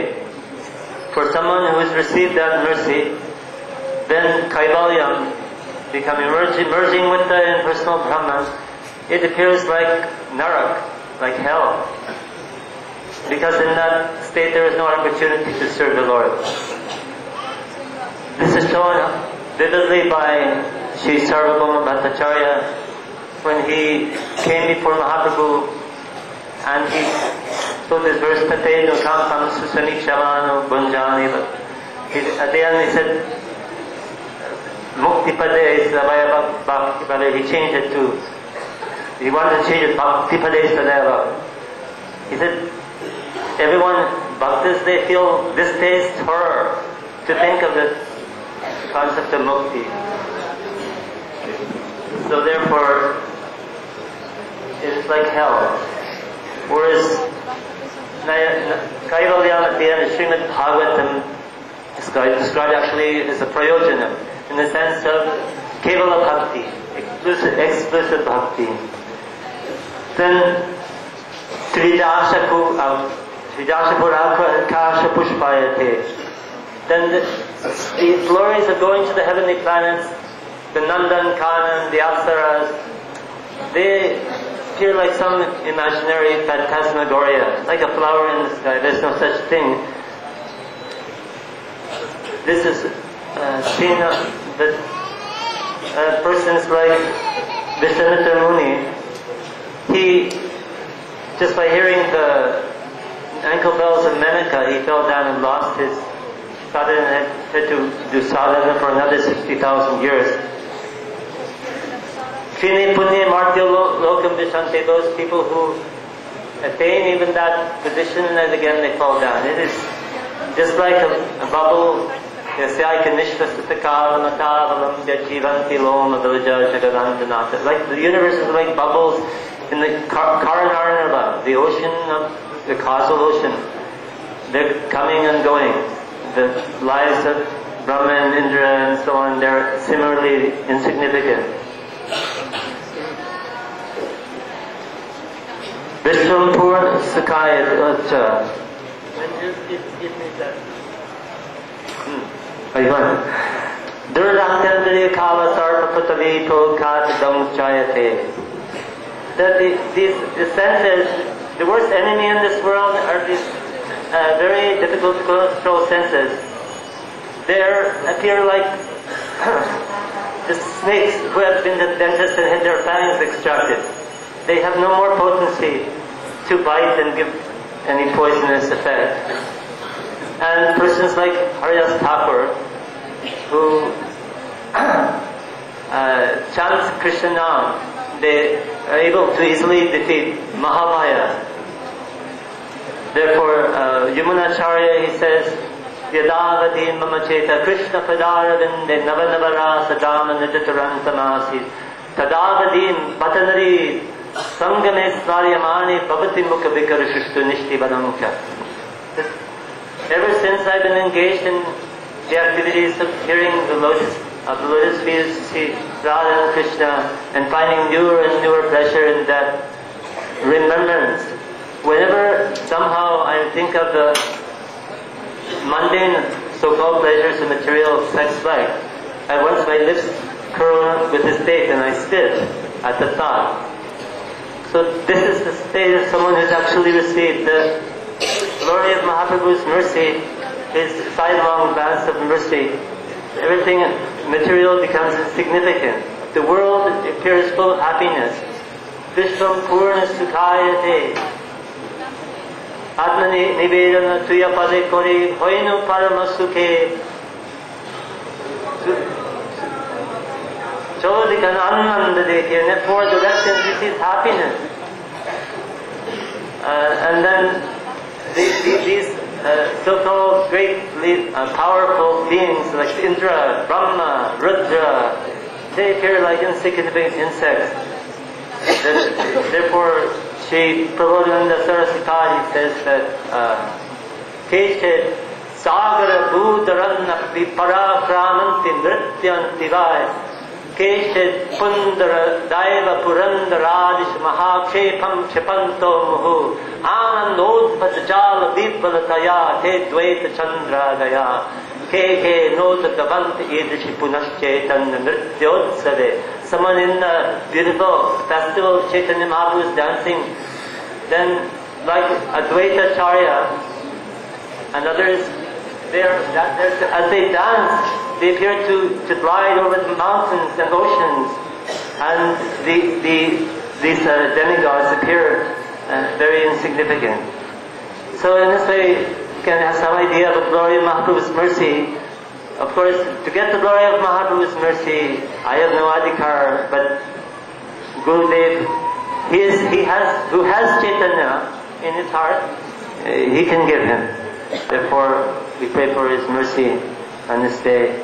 for someone who has received that mercy, then Kaivalyam, becoming merging with the impersonal Brahman, it appears like Narak, like hell. Because in that state there is no opportunity to serve the Lord. This is shown vividly by Sri Sarvabhauma Bhattacharya when he came before Mahaprabhu and he spoke this verse, Tate no kampam susanichamano bunjani. At the end he said, Mukti Pade Savaya Bhakti Pade. He changed it to, he wanted to change it, Bhakti Pade Sadeva. He said, everyone, bhaktas, they feel distaste, horror to think of the concept of mukti. So therefore, it is like hell. Whereas Kaivalyam at the end of Srimad Bhagavatam is described actually as a prayojanam, in the sense of Kevala Bhakti, explicit Bhakti. Then Tridashapuraka Pushpayate. Then the glories of going to the heavenly planets, the Nandan Kanan, the Apsaras, they appear like some imaginary phantasmagoria, like a flower in the sky. There's no such thing. This is seen that persons like Vishwanatha Muni, he, just by hearing the ankle bells of Menaka, he fell down and lost his sadhana and had to do sadhana for another 60,000 years. Krine Punye Martya Lokam Vishante, those people who attain even that position and again they fall down. It is just like a bubble. Like the universe is like bubbles in the Karanarnava, the ocean of the causal ocean. They're coming and going. The lives of Brahma and Indra and so on, they're similarly insignificant. Vishwampur Sakayat Acha. Durantandriya Kala Sarpaputavi Tolkatadam Chayate. That the senses, the worst enemy in this world are these very difficult to control senses. They appear like the snakes who have been the dentist and had their fangs extracted. They have no more potency to bite and give any poisonous effect. And persons like Haridas Thakur, who chant Krishna Nam, they are able to easily defeat Mahamaya. Therefore, Yamunacharya, he says, Yadavati mamacheta Krishna padaravinde navanavara sadama nijatarantamasi tadavadim patanari sangame svaryamani bhavati mukha vikarashishtu nishtivanamukha. Ever since I've been engaged in the activities of hearing the lotus feet Radha and Krishna and finding newer and newer pleasure in that remembrance. Whenever somehow I think of the mundane so-called pleasures of material sex life, at once my lips curl up with this state and I spit at the thought. So this is the state of someone who's actually received the glory of Mahaprabhu's mercy, his sidelong glance of mercy. Everything material becomes insignificant. The world appears full of happiness. Vishvam Purna Sukhayate Atmani Nivedana Tuya Pade Kori Hoinu Paramasukhe Chodikana Ananda Dekhe. In the four directions you see happiness. And then these so-called great powerful beings like Indra, Brahma, Rudra, they appear like insignificant insects. Therefore, Sri Prabodhananda Saraswati says that Keshe Sagara Bhudaranna Viparakramanti Nrityanti Vai Keshe Pundara Daiva Purandaradish Mahakshepam Kshepanto Muhu Anandodbhajala Vipvalataya Te Dvaita Chandradaya Ke Nota Davant Edishi Punaschetan Nrityotsave. Someone in the beautiful festival of Chaitanya Mahaprabhu is dancing, then like Advaita Charya and others, as they dance, they appear to glide over the mountains and oceans, and these demigods appear very insignificant. So in this way, you can have some idea of the glory of Mahaprabhu's mercy. Of course, to get the glory of Mahaprabhu's mercy, I have no adhikar, but Gurudev, who has Chaitanya in his heart, he can give him. Therefore, we pray for his mercy on this day.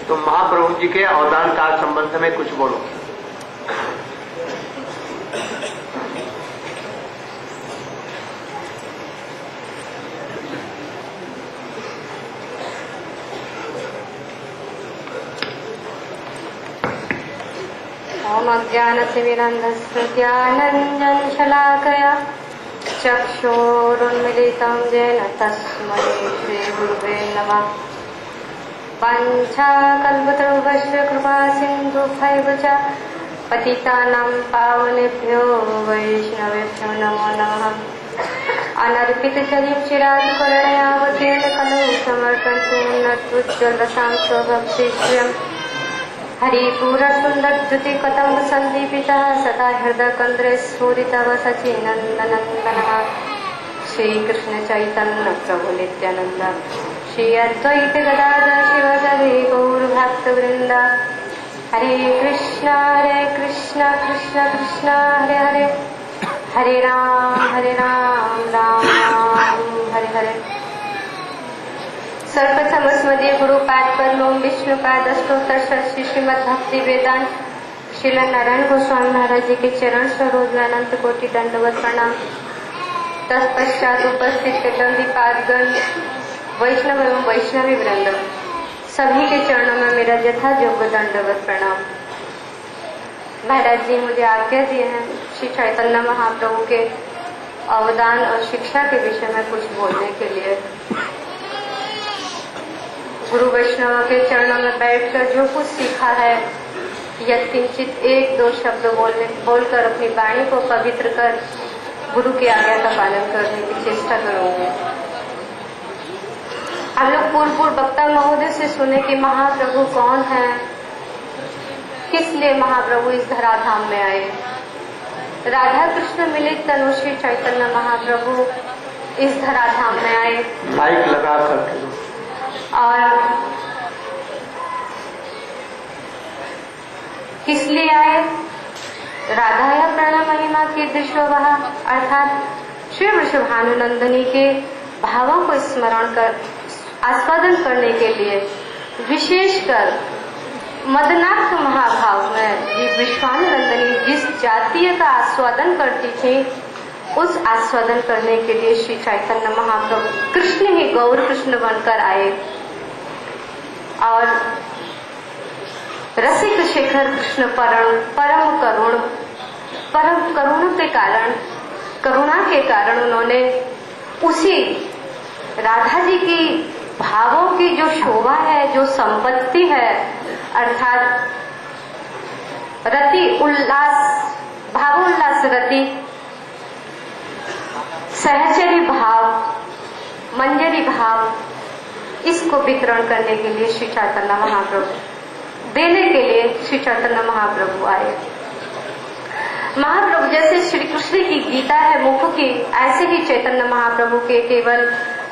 तो महाप्रभु जी के अवदान काल संबंध में कुछ बोलो। ओम अज्ञानतिमिरन्धस्य ज्ञानाञ्जनशलाकया चक्षुरुन्मीलितं येन तस्मै श्रीगुरुवे नमः। वाञ्छाकल्पतरुभ्यश्च कृपासिन्धुभ्यैव च पतितानां पावनेभ्यो वैष्णवेभ्यो नमो नमः। अनर्पितचरिं चिरादिकरुणयावतेन कलौ समर्पन्तु नत्वज्ज्वलतां स्वभक्तिश्रियम्। हरिपूरसुन्दरद्युतिकथं सन्दीपितः सदा हृदयकन्द्रे स्फुरितः सचिनन्दनन्दनः। श्रीकृष्णचैतन्य प्रभु नित्यानन्द श्री अद्वैत गदाधर शिवसदि गौरभक्तवृन्द। हरे कृष्ण कृष्ण कृष्ण हरे हरे, हरे राम राम राम हरे हरे। सर्वप्रथम अस्मदीय गुरुपाद पद्म विष्णुपाद अष्टोत्तर षष्ठी श्रीमद् भक्ति वेदांत श्रील नारायण गोस्वामी महाराज जी के चरण सरोज अनंत कोटि दंडवत प्रणाम। तत्पश्चात उपस्थित दंडीपादगण वैष्णव एवं वैष्णवी वृंद सभी के चरणों में मेरा यथा योग्य दंडवत प्रणाम। महाराज जी मुझे आज्ञा दिए हैं श्री चैतन्य महाप्रभु के अवदान और शिक्षा के विषय में कुछ बोलने के लिए। गुरु वैष्णव के चरणों में बैठकर जो कुछ सीखा है, यत्किंचित एक दो शब्द बोलकर अपनी वाणी को पवित्र कर गुरु की आज्ञा का पालन करने की चेष्टा करूंगी। हम लोग पूर्व वक्ता महोदय से सुने कि महाप्रभु कौन है, किस लिए महाप्रभु इस धराधाम में आए। राधा कृष्ण मिलित तनु श्री चैतन्य महाप्रभु इस धराधाम में आए। माइक लगा कर और किस लिए आए? राधाया प्रणय महिमा की दृश्यवह अर्थात श्री वृषभानुनंदनी के भावों को स्मरण कर आस्वादन करने के लिए, विशेषकर मदनाथ महाभाव में ये विश्वानुनंदनी जिस जातीय का आस्वादन करती थी, उस आस्वादन करने के लिए श्री चैतन्य महाप्रभु कृष्ण ही गौर कृष्ण बनकर आए और रसिक शेखर कृष्ण परम करुण के कारण, करुणा के कारण उन्होंने उसी राधा जी की भावों की जो शोभा है, जो संपत्ति है, अर्थात रति उल्लास, भावोल्लास रति, सहचरी भाव, मंजरी भाव, इसको वितरण करने के लिए श्री चैतन्य महाप्रभु, देने के लिए श्री चैतन्य महाप्रभु आए। महाप्रभु जैसे श्री कृष्ण की गीता है मुख की, ऐसे ही चैतन्य महाप्रभु के केवल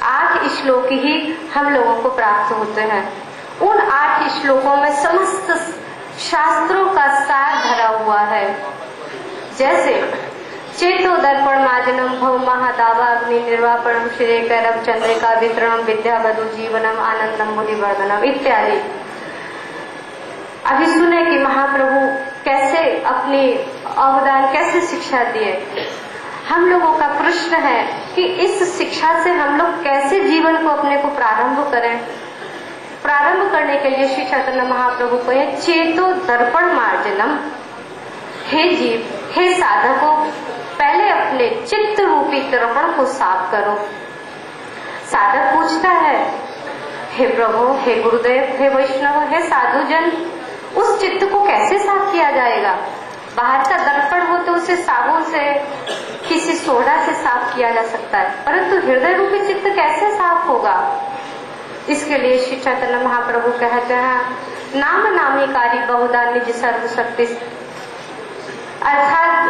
8 श्लोक ही हम लोगों को प्राप्त होते हैं। उन 8 श्लोकों में समस्त शास्त्रों का सार भरा हुआ है। जैसे चेतो दर्पण माजनम भव महादावा अग्नि निर्वापणम श्री कैरव चंद्रिका वितरणम विद्या बधु जीवनम आनंदम मुनिवर्धनम इत्यादि। अभी सुने कि महाप्रभु कैसे अपनी अवदान, कैसे शिक्षा दिए। हम लोगों का प्रश्न है कि इस शिक्षा से हम लोग कैसे जीवन को अपने को प्रारंभ करें। प्रारंभ करने के लिए श्री चैतन्य महाप्रभु को ये चेतो दर्पण मार्जनम, हे जीव, हे साधकों, पहले अपने चित्त रूपी दर्पण को साफ करो। साधक पूछता है, हे प्रभु, हे गुरुदेव, हे वैष्णव, हे साधुजन, उस चित्त को कैसे साफ किया जाएगा? बाहर का दर्पण हो तो उसे साबुन से, किसी सोडा से साफ किया जा सकता है, परंतु हृदय रूपी चित्त कैसे साफ होगा? इसके लिए श्री चैतन्य महाप्रभु कहते हैं, नाम नामी कारी बहुधा निज सर्वशक्ति, अर्थात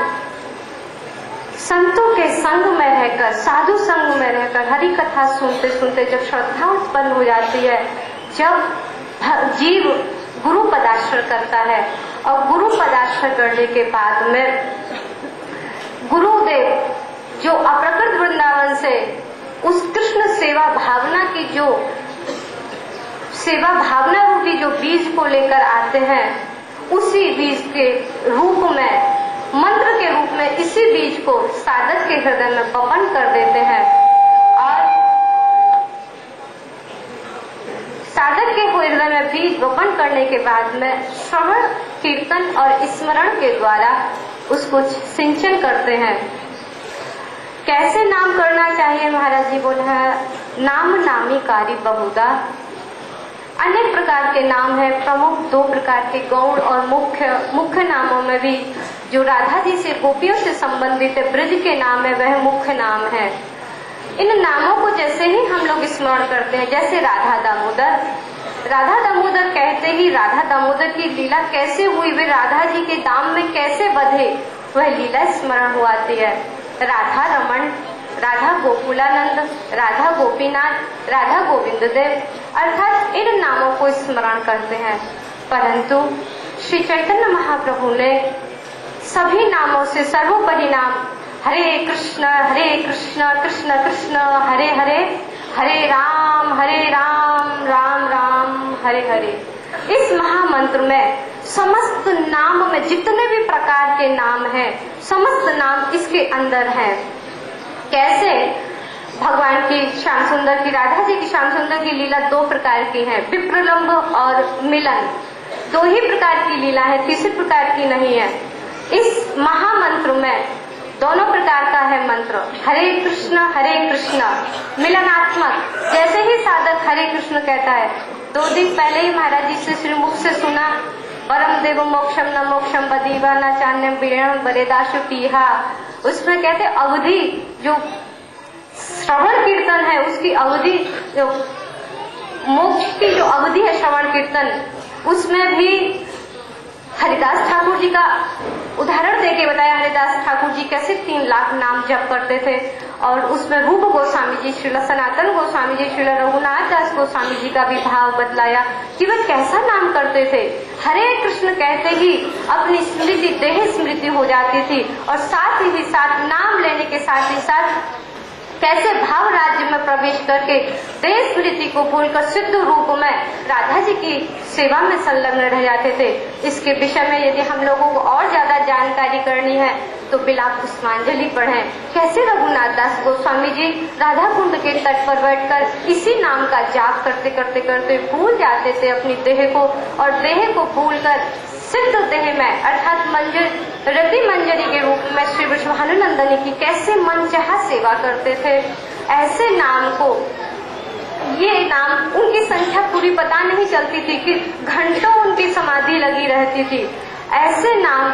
संतों के संग में रहकर, साधु संग में रहकर हरि कथा सुनते सुनते जब श्रद्धा उत्पन्न हो जाती है, जब जीव गुरु पदाश्रय करता है और गुरु पदाश्रय करने के बाद में गुरुदेव जो अप्रकृत वृंदावन से उस कृष्ण सेवा भावना की, जो सेवा भावना रूपी जो बीज को लेकर आते हैं, उसी बीज के रूप में, मंत्र के रूप में इसी बीज को साधक के हृदय में वपन कर देते हैं और साधक के हृदय में बीज वपन करने के बाद में श्रवण कीर्तन और स्मरण के द्वारा उसको सिंचन करते हैं। कैसे नाम करना चाहिए? महाराज जी बोले हैं, नाम नामी कारी बहुधा, अनेक प्रकार के नाम है। प्रमुख 2 प्रकार के गौण और मुख्य नामों में भी जो राधा जी से, गोपियों से संबंधित है, ब्रज के नाम है, वह मुख्य नाम है। इन नामों को जैसे ही हम लोग स्मरण करते हैं, जैसे राधा दामोदर, राधा दामोदर कहते ही राधा दामोदर की लीला कैसे हुई, वे राधा जी के दाम में कैसे बधे, वह लीला स्मरण हो आती है। राधा रमन, राधा गोकुलानंद, राधा गोपीनाथ, राधा गोविंद देव, अर्थात इन नामों को स्मरण करते हैं। परंतु श्री चैतन्य महाप्रभु ने सभी नामों से सर्वोपरि नाम हरे कृष्ण कृष्ण कृष्ण हरे हरे, हरे राम राम राम हरे हरे, इस महामंत्र में समस्त नाम में जितने भी प्रकार के नाम हैं, समस्त नाम इसके अंदर हैं। कैसे? भगवान की श्याम सुंदर की, राधा जी की श्याम सुंदर की लीला 2 प्रकार की है, विप्रलंब और मिलन, 2 ही प्रकार की लीला है, तीसरी प्रकार की नहीं है। इस महामंत्र में दोनों प्रकार का है मंत्र, हरे कृष्ण मिलनात्मक। जैसे ही साधक हरे कृष्ण कहता है, 2 दिन पहले ही महाराज जी से श्रीमुख से सुना, परम देव मोक्षम न मोक्षम बदीवा न चान्यम बीणम बरेदाशु पीहा, उसमें कहते अवधि, जो श्रवण कीर्तन है उसकी अवधि, जो मोक्ष की जो अवधि है श्रवण कीर्तन, उसमें भी हरिदास ठाकुर जी का उदाहरण देके बताया। हरिदास ठाकुर जी कैसे 3 लाख नाम जप करते थे, और उसमें रूप गोस्वामी जी, श्रील सनातन गोस्वामी जी, श्रील रघुनाथ दास गोस्वामी जी का भी भाव बतलाया कि वह कैसा नाम करते थे। हरे कृष्ण कहते ही अपनी स्मृति, देह स्मृति हो जाती थी, और साथ ही साथ नाम लेने के साथ ही साथ कैसे भाव राज्य में प्रवेश करके देह स्मृति को भूलकर सिद्ध रूप में राधा जी की सेवा में संलग्न रह जाते थे। इसके विषय में यदि हम लोगों को और ज्यादा जानकारी करनी है तो बिलाप पुष्पांजलि पढ़ें। कैसे रघुनाथ दास गोस्वामी जी राधा कुंड के तट पर बैठकर इसी नाम का जाप करते करते करते भूल जाते थे अपनी देह को, और देह को भूलकर सिद्ध देह में अर्थात रति मंजरी के रूप में श्री विश्वानंदनी की कैसे मनचाहा सेवा करते थे। ऐसे नाम को, ये नाम उनकी संख्या पूरी पता नहीं चलती थी कि घंटों उनकी समाधि लगी रहती थी। ऐसे नाम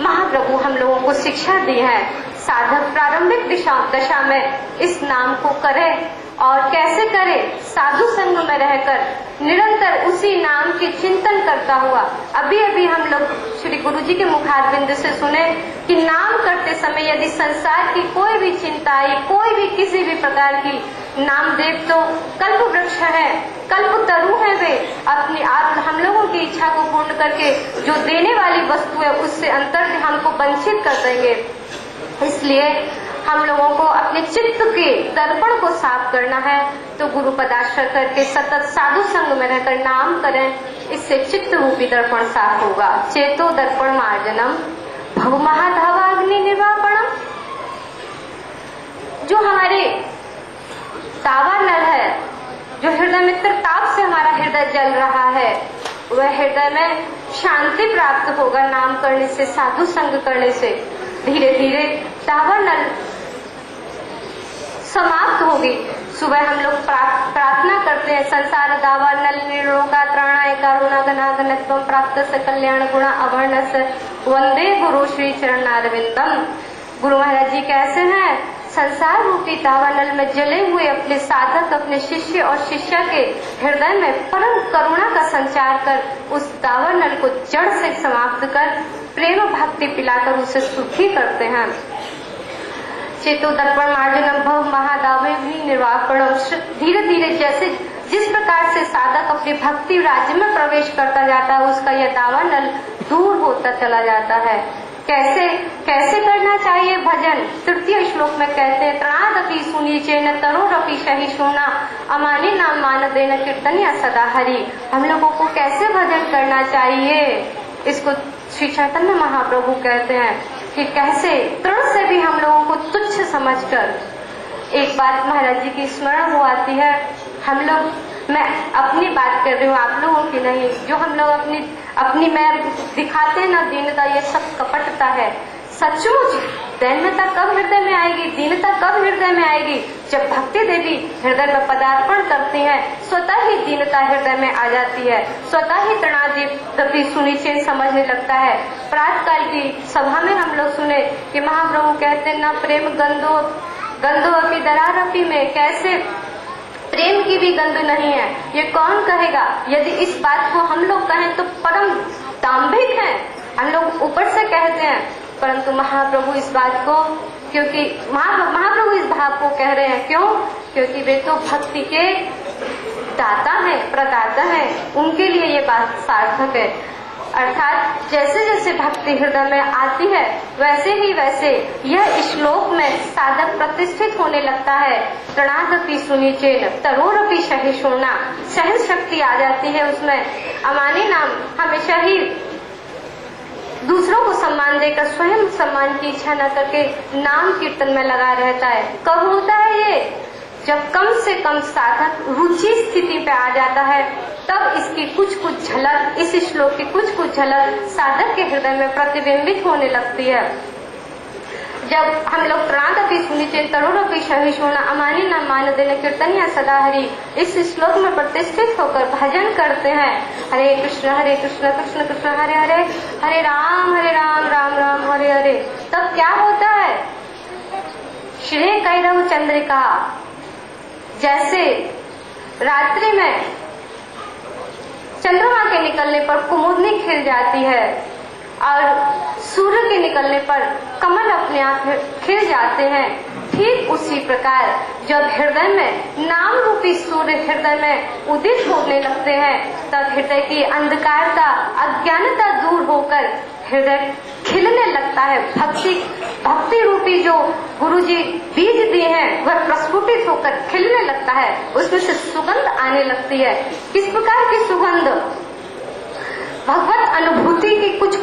महाप्रभु हम लोगों को शिक्षा दी है। साधक प्रारंभिक दशा में इस नाम को करे, और कैसे करे? साधु संग में रहकर निरंतर उसी नाम की चिंतन करता हुआ। अभी अभी हम लोग श्री गुरु जी के मुखारबिंद से सुने कि नाम करते समय यदि संसार की कोई भी चिंता आई, कोई भी किसी भी प्रकार की, नामदेव तो कल्प वृक्ष है, कल्प तरु है, वे अपनी आप हम लोगों की इच्छा को पूर्ण करके जो देने वाली वस्तु है उससे अंतर हमको वंचित कर देंगे। इसलिए हम लोगों को अपने चित्त के दर्पण को साफ करना है, तो गुरु पदाश्रय करके सतत साधु संग में रहकर नाम करें। इससे चित्त रूपी दर्पण साफ होगा। चेतो दर्पण मार्जनम भव महाधावाग्नि निर्वापणम। जो हमारे तावा नल है, जो हृदय में ताप से हमारा हृदय जल रहा है, वह हृदय में शांति प्राप्त होगा नाम करने से, साधु संग करने से। धीरे धीरे तावा नल समाप्त होगी। सुबह हम लोग प्रार्थना करते हैं, संसार दावा नल निरोगा त्राणाय करुणा घनाघनत्वं प्राप्त स कल्याण गुणा अवर्णस वंदे गुरु श्री चरणारविंदम। गुरु महाराज जी कैसे हैं? संसार रूपी दावानल में जले हुए अपने साधक, अपने शिष्य और शिष्या के हृदय में परम करुणा का संचार कर उस दावानल को जड़ से समाप्त कर प्रेम भक्ति पिलाकर उसे सुखी करते हैं। चेतो दर्पण मार्जनम भव महादावे भी निर्वापणम। धीरे धीरे जैसे जिस प्रकार से साधक अपनी भक्ति राज्य में प्रवेश करता जाता है, उसका यह दावानल दूर होता चला जाता है। कैसे कैसे करना चाहिए भजन? तृतीय श्लोक में कहते हैं, त्रादपि सुनीचे न तरोरपि सहिष्णुना अमानी नाम मान देन कीर्तनिया सदा हरि। हम लोगों को कैसे भजन करना चाहिए, इसको श्री चैतन्य महाप्रभु कहते हैं कि कैसे तृण से भी हम लोगों को तुच्छ समझकर। एक बात महाराज जी की स्मरण हो आती है। हम लोग, मैं अपनी बात कर रही हूँ, आप लोगों की नहीं, जो हम लोग अपनी मैं दिखाते हैं ना दीनता, ये सब कपटता है। सचमुच दैन्यता कब हृदय में आएगी, दीनता कब हृदय में आएगी? जब भक्ति देवी हृदय में पदार्पण करती हैं, स्वतः ही दीनता हृदय में आ जाती है, स्वतः ही तृणादि सुनिश्चय समझने लगता है। प्रातःकाल की सभा में हम लोग सुने कि महाप्रभु कहते हैं, न प्रेम गंधो अपि दरारपि में, कैसे प्रेम की भी गंध नहीं है। ये कौन कहेगा? यदि इस बात को हम लोग कहें तो परम दाम्भिक हैं, हम लोग ऊपर से कहते हैं, परंतु महाप्रभु इस बात को, क्योंकि महाप्रभु इस भाव को कह रहे हैं, क्यों? क्योंकि वे तो भक्ति के दाता हैं, प्रदाता हैं, उनके लिए ये बात सार्थक है। अर्थात जैसे जैसे भक्ति हृदय में आती है, वैसे ही वैसे यह श्लोक में साधक प्रतिष्ठित होने लगता है। प्रणादपि सुनिचेन तरोरपि सहिष्णुना, सहन शक्ति आ जाती है उसमें। अमानी नाम, हमेशा ही दूसरों को सम्मान देकर स्वयं सम्मान की इच्छा न करके नाम कीर्तन में लगा रहता है। कब होता है ये? जब कम से कम साधक रुचि स्थिति पे आ जाता है, तब इसकी कुछ कुछ झलक, इस श्लोक की कुछ कुछ झलक साधक के हृदय में प्रतिबिंबित होने लगती है। जब हम लोग प्रातःपि सुनिचेन तरोरपि सहिष्णुना अमानी नाम मान देन कीर्तनिया सदा हरि, इस श्लोक में प्रतिष्ठित होकर भजन करते हैं, हरे कृष्ण कृष्ण कृष्ण हरे हरे, हरे राम राम राम हरे हरे, तब क्या होता है? श्री कैरव चंद्रिका, जैसे रात्रि में चंद्रमा के निकलने पर कुमुदनी खिल जाती है और सूर्य के निकलने पर कमल अपने आप खिल जाते हैं। ठीक उसी प्रकार जब हृदय में नाम रूपी सूर्य हृदय में उदित होने लगते हैं, तब हृदय की अंधकारता, अज्ञानता दूर होकर हृदय खिलने लगता है। भक्ति रूपी जो गुरुजी बीज दिए हैं वह प्रस्फुटित होकर खिलने लगता है, उसमें से सुगंध आने लगती है। किस प्रकार की सुगंध? भगवत अनुभूति की कुछ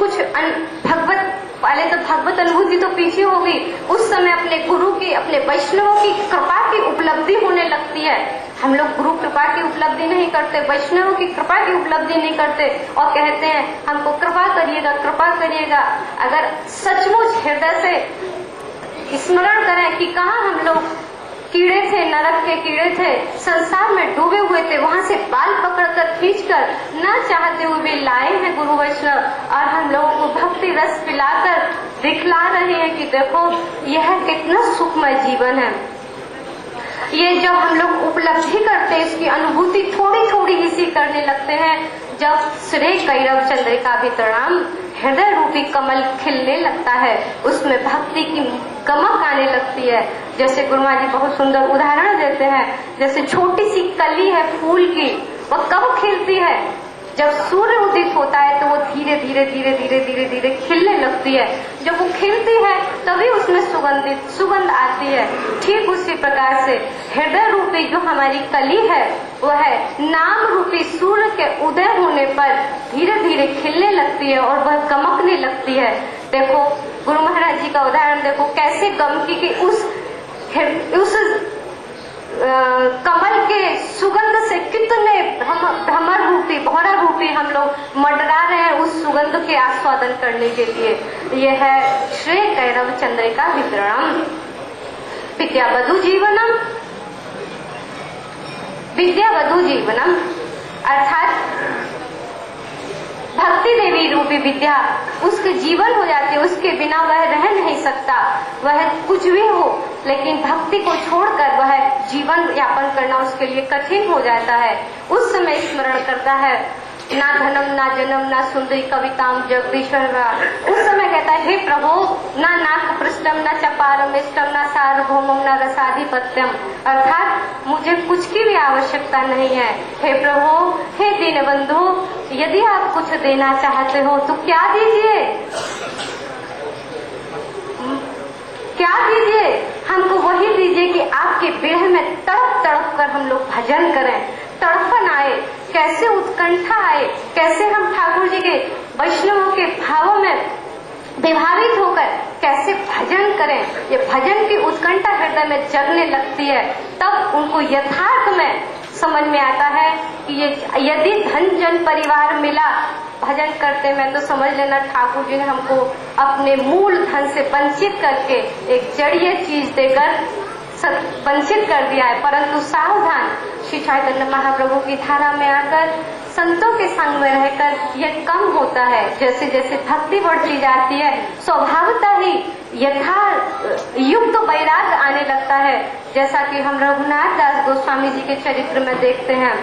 पहले तो भगवत अनुभूति तो पीछे होगी, उस समय अपने गुरु की, अपने वैष्णवों की कृपा की उपलब्धि होने लगती है। हम लोग गुरु कृपा की उपलब्धि नहीं करते, वैष्णवों की कृपा की उपलब्धि नहीं करते और कहते हैं हमको कृपा करिएगा, कृपा करिएगा। अगर सचमुच हृदय से स्मरण करें कि कहाँ हम लोग कीड़े थे, नरक के कीड़े थे, संसार में डूबे हुए थे, वहां से बाल पकड़कर खींचकर न चाहते हुए भी लाए हैं गुरु वैष्णव, और हम लोगों को भक्ति रस पिलाकर दिखला रहे हैं कि देखो यह कितना सुखमय जीवन है। ये जब हम लोग उपलब्धि करते हैं, इसकी अनुभूति थोड़ी थोड़ी इसी करने लगते हैं, जब श्री कैरव चंद्रिका वितराम हृदय रूपी कमल खिलने लगता है, उसमें भक्ति की गमक आने लगती है। जैसे गुरुमा जी बहुत सुंदर उदाहरण देते हैं, जैसे छोटी सी कली है फूल की, वह कब खिलती है? जब सूर्य उदित होता है तो वो धीरे धीरे धीरे धीरे धीरे धीरे खिलने लगती है। जब वो खिलती है तभी उसमें सुगंध आती है। ठीक उसी प्रकार से हृदय रूपी जो हमारी कली है वह नाम रूपी सूर्य के उदय होने पर धीरे धीरे खिलने लगती है और वह गमकने लगती है। देखो गुरु महाराज जी का उदाहरण देखो, कैसे गमकी की उस कमल के सुगंध से कितने भ्रमर रूपी, भौरा रूपी हम लोग मंडरा रहे हैं उस सुगंध के आस्वादन करने के लिए। यह है श्री कैरव चंद्रिका वितरणम विद्यावधू जीवनम। विद्यावधू जीवनम अर्थात भक्ति देवी रूपी विद्या उसके जीवन हो जाती है, उसके बिना वह रह नहीं सकता। वह कुछ भी हो लेकिन भक्ति को छोड़कर वह जीवन यापन करना उसके लिए कठिन हो जाता है। उस समय स्मरण करता है ना धनम ना जन्म ना सुंदरी कविताम जगदीश्वर। उस समय कहता है हे प्रभु ना नाक पृष्ठम ना चपारमेष्टम ना सार्वभौमम ना रसाधिपत्यम, अर्थात मुझे कुछ की भी आवश्यकता नहीं है। हे प्रभु, हे दीनबंधु, यदि आप कुछ देना चाहते हो तो क्या दीजिए, क्या दीजिए? हमको वही दीजिए कि आपके विरह में तड़प तड़प कर हम लोग भजन करें, तड़पन आए, कैसे उत्कंठा आए, कैसे हम ठाकुर जी के वैष्णवों के भावों में विभावित होकर कैसे भजन करें। ये भजन की उत्कंठा हृदय में जगने लगती है, तब उनको यथार्थ में समझ में आता है कि ये यदि धन जन परिवार मिला भजन करते में तो समझ लेना ठाकुर जी ने हमको अपने मूल धन से वंचित करके एक जड़ीय चीज देकर वंचित कर दिया है। परंतु सावधान, श्री चैतन्य महाप्रभु की धारा में आकर संतों के संग में रहकर यह कम होता है। जैसे जैसे भक्ति बढ़ती जाती है स्वभावतः ही युक्त वैराग्य आने लगता है। जैसा कि हम रघुनाथ दास गोस्वामी जी के चरित्र में देखते हैं।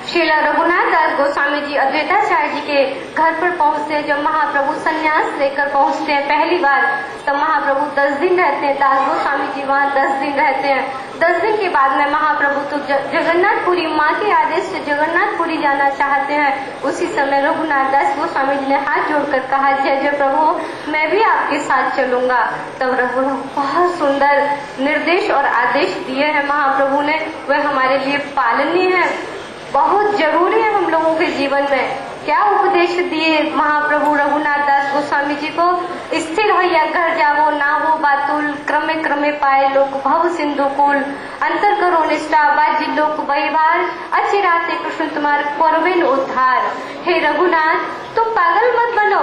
श्रील रघुनाथ दास गोस्वामी जी अद्वैताचार्य जी के घर पर पहुंचते हैं। जब महाप्रभु संन्यास लेकर पहुंचते हैं पहली बार, तब महाप्रभु 10 दिन रहते हैं। दास गोस्वामी जी वहाँ 10 दिन रहते हैं। 10 दिन के बाद में महाप्रभु तो जगन्नाथपुरी, माँ के आदेश से जगन्नाथपुरी जाना चाहते हैं। उसी समय रघुनाथ दास गोस्वामी जी ने हाथ जोड़कर कहा, जय जय प्रभु, मैं भी आपके साथ चलूंगा। तब रघुनाथ बहुत सुंदर निर्देश और आदेश दिए हैं महाप्रभु ने, वे हमारे लिए पालनीय है, बहुत जरूरी है हम लोगों के जीवन में। क्या उपदेश दिए महाप्रभु रघुनाथ दास गोस्वामी जी को? स्थिर हो या घर जावो, ना हो बातुल, क्रमे क्रमे पाए लोक भव सिंधु कुल, अंतर करो निष्ठा बाजी लोक वैवार, अचिराते कृष्ण तुम्हार करवेन उद्धार। हे रघुनाथ, तुम पागल मत बनो।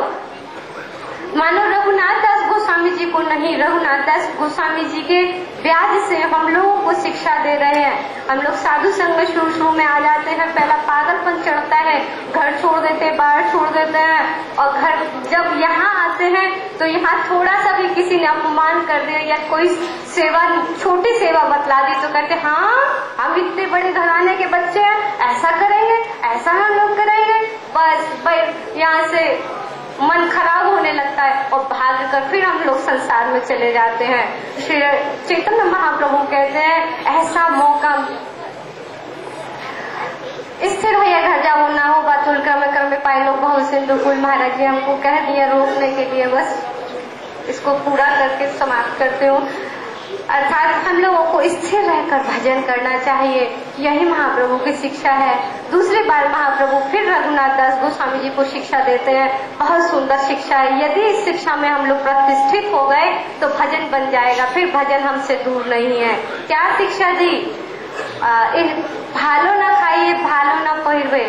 मानो रघुनाथ दास गोस्वामी जी को नहीं, रघुनाथ दास गोस्वामी जी के ब्याज से हम लोगों को शिक्षा दे रहे हैं। हम लोग साधु संग में शुरू में आ जाते हैं, पहला पागलपन चढ़ता है, घर छोड़ देते हैं, बाहर छोड़ देते हैं, और घर जब यहाँ आते हैं तो यहाँ थोड़ा सा भी किसी ने अपमान कर दिया या कोई सेवा, छोटी सेवा बतला दी तो कहते हाँ हम इतने बड़े घराने के बच्चे हैं, ऐसा करेंगे, ऐसा हम लोग करेंगे। बस यहाँ से मन खराब होने लगता है और भाग कर फिर हम लोग संसार में चले जाते हैं। श्री चैतन्य महाप्रभु कहते हैं ऐसा मौका स्थिर भैया घर जाओ ना हो बातुल क्रम में पाए लोग बहुत सिंधु कुल। महाराज जी हमको कह दिया रोकने के लिए, बस इसको पूरा करके समाप्त करते हूँ। अर्थात हम लोगों को स्थिर रहकर भजन करना चाहिए, यही महाप्रभु की शिक्षा है। दूसरी बार महाप्रभु फिर रघुनाथ दास गोस्वामी जी को शिक्षा देते हैं, बहुत सुंदर शिक्षा है। यदि इस शिक्षा में हम लोग प्रतिष्ठित हो गए तो भजन बन जाएगा, फिर भजन हमसे दूर नहीं है। क्या शिक्षा दी? भालो ना खाइए, भालो ना पहिरवे,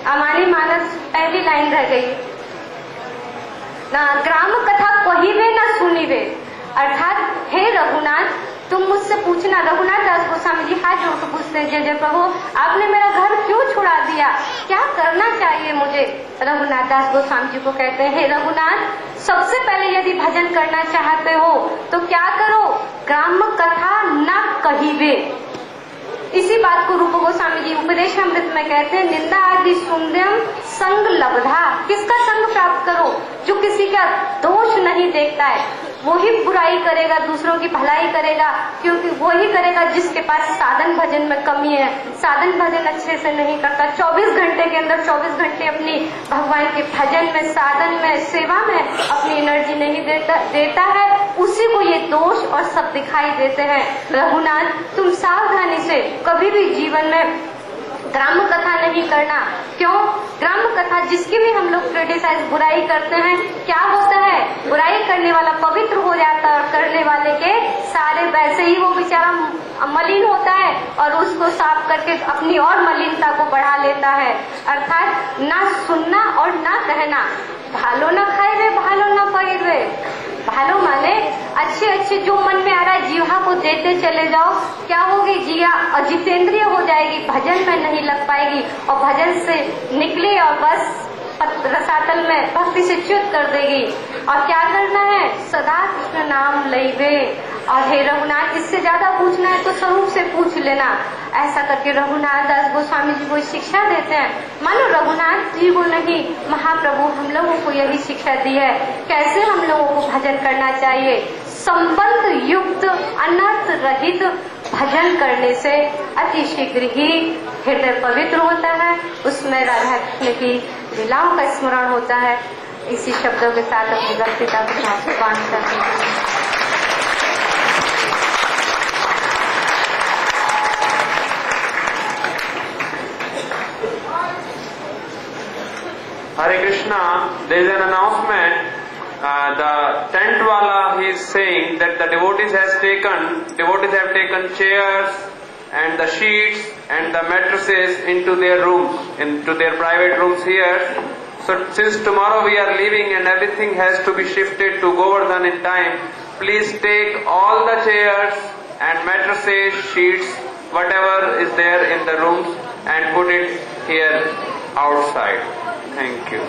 अमानी मानस पहली लाइन रह गई ना, ग्राम कथा कहिवे ना सुनिवे। अर्थात हे रघुनाथ तुम मुझसे पूछना। रघुनाथ दास गोस्वामी जी हाथ जोड़ कर पूछते हैं, जय जय प्रभु आपने मेरा घर क्यों छुड़ा दिया, क्या करना चाहिए मुझे? रघुनाथ दास गोस्वामी जी को कहते हैं हे रघुनाथ सबसे पहले यदि भजन करना चाहते हो तो क्या करो, ग्राम कथा न कहिवे। इसी बात को रूप गोस्वामी जी उपदेश अमृत में कहते हैं, निंदा आदि सुंदम संग लब्धा। किसका संग प्राप्त करो? जो किसी का दोष नहीं देखता है, वही बुराई करेगा, दूसरों की भलाई करेगा, क्योंकि वही करेगा जिसके पास साधन भजन में कमी है, साधन भजन अच्छे से नहीं करता। 24 घंटे के अंदर 24 घंटे अपनी भगवान के भजन में, साधन में, सेवा में अपनी एनर्जी नहीं देता है, उसी को ये दोष और सब दिखाई देते हैं। रघुनाथ तुम सावधानी से कभी भी जीवन में ग्राम कथा नहीं करना। क्यों? ग्राम कथा जिसकी भी हम लोग क्रिटिसाइज बुराई करते हैं, क्या होता है, बुराई करने वाला पवित्र हो जाता है और करने वाले के सारे वैसे ही वो बेचारा मलिन होता है और उसको साफ करके अपनी और मलिनता को बढ़ा लेता है। अर्थात ना सुनना और ना कहना। भालो ना खाए, भालो ना पहिरवे। भालो माने अच्छे अच्छे जो मन में आ रहा है जीवा को देते चले जाओ। क्या होगी? जिया अजितेंद्रिय हो जाएगी, भजन में नहीं लग पाएगी और भजन से निकले और बस रसातल में भक्ति से च्युत कर देगी। और क्या करना है? सदा कृष्ण नाम लइबे। और हे रघुनाथ इससे ज्यादा पूछना है तो स्वरूप से पूछ लेना। ऐसा करके रघुनाथ दास गोस्वामी जी को शिक्षा देते हैं। मानो रघुनाथ जी को नहीं, महाप्रभु हम लोगों को यही शिक्षा दी है कैसे हम लोगों को भजन करना चाहिए। संबंध युक्त अनर्थ रहित भजन करने से अति शीघ्र ही हृदय पवित्र होता है, उसमें राधा कृष्ण की लीलाओं का स्मरण होता है। इसी शब्दों के साथ अपनी भक्ति का पान करते हैं। Hare Krishna, there is an announcement. The tent wala, he is saying that the devotees have taken chairs and the sheets and the mattresses into their rooms, into their private rooms here. So since tomorrow we are leaving and everything has to be shifted to Govardhan in time, please take all the chairs and mattresses, sheets, whatever is there in the rooms and put it here outside. Thank you.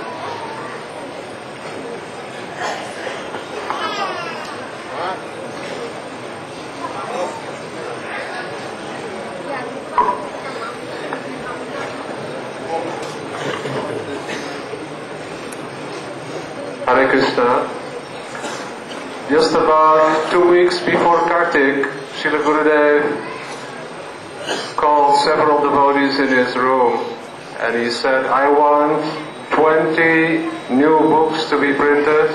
Hare Krishna. Just about 2 weeks before Kartik, Srila Gurudev called several devotees in his room and he said, I want 20 new books to be printed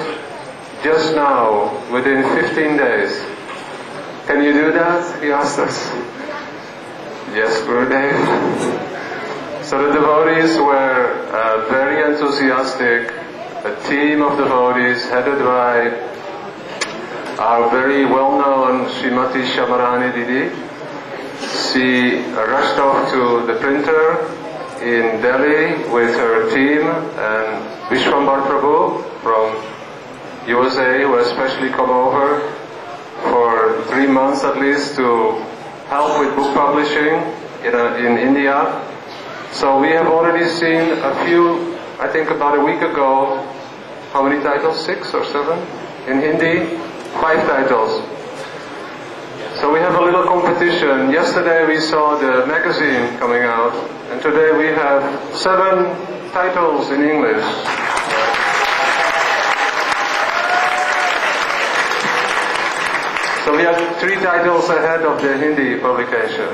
just now, within 15 days. Can you do that? He asked us. Yes, Gurudev. So the devotees were very enthusiastic. A team of devotees headed by our very well-known Srimati Shamarani Didi. She rushed off to the printer in Delhi with her team, and Vishwambar Prabhu from USA, who especially come over for 3 months at least to help with book publishing in India. So we have already seen a few, I think about a week ago, how many titles? 6 or 7? In Hindi, 5 titles. So we have a little competition. Yesterday we saw the magazine coming out, and today we have 7 titles in English. So we have 3 titles ahead of the Hindi publication.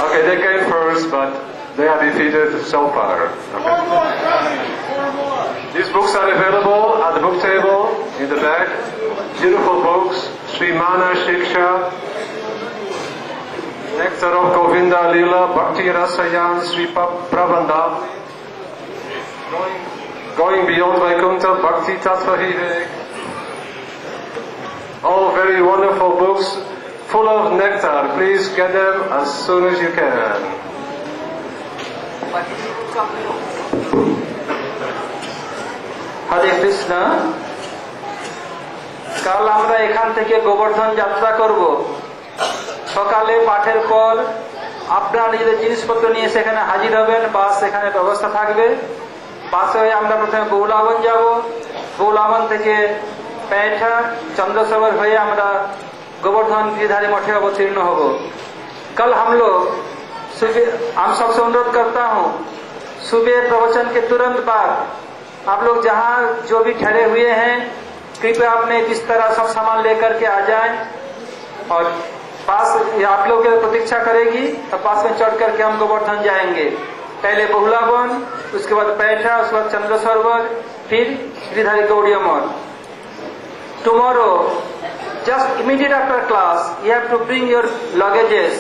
Okay, they came first, but they are defeated so far. Okay. These books are available at the book table in the back. Beautiful books. Srimana Shiksha, Nectar of Govinda Lila, Bhakti Rasayan, Sri Prabandha, Going Beyond Vaikuntha, Bhakti Tattva Hide. All very wonderful books, full of nectar. Please get them as soon as you can. হরে কৃষ্ণ। কাল আমরা এখান থেকে গোবর্ধন যাত্রা করব। সকালে পাঠের পর আপনারা নিজেদের জিনিসপত্র নিয়ে সেখানে হাজির হবেন, বাস এখানে ব্যবস্থা থাকবে। বাসে হয়ে আমরা প্রথমে বহুলাবন যাব, বহুলাবন থেকে पैठा चंद्रसरोवर हुए हमरा गोवर्धन गिरिधारी मठे अवतीर्ण हब। कल हम लोग सुबह, हम सबसे अनुरोध करता हूँ, सुबह प्रवचन के तुरंत बाद आप लोग जहाँ जो भी ठहरे हुए हैं कृपया अपने बिस्तर सब सामान लेकर के आ जाएं, और पास आप लोग की प्रतीक्षा करेगी, और पास में चढ़ करके हम गोवर्धन जाएंगे। पहले बहुलावन, उसके बाद पैठा, उसके बाद चंद्रसरोवर, फिर गिरिधारी गौड़ीय मठ। Tomorrow, just immediate after class, you have to bring your luggages,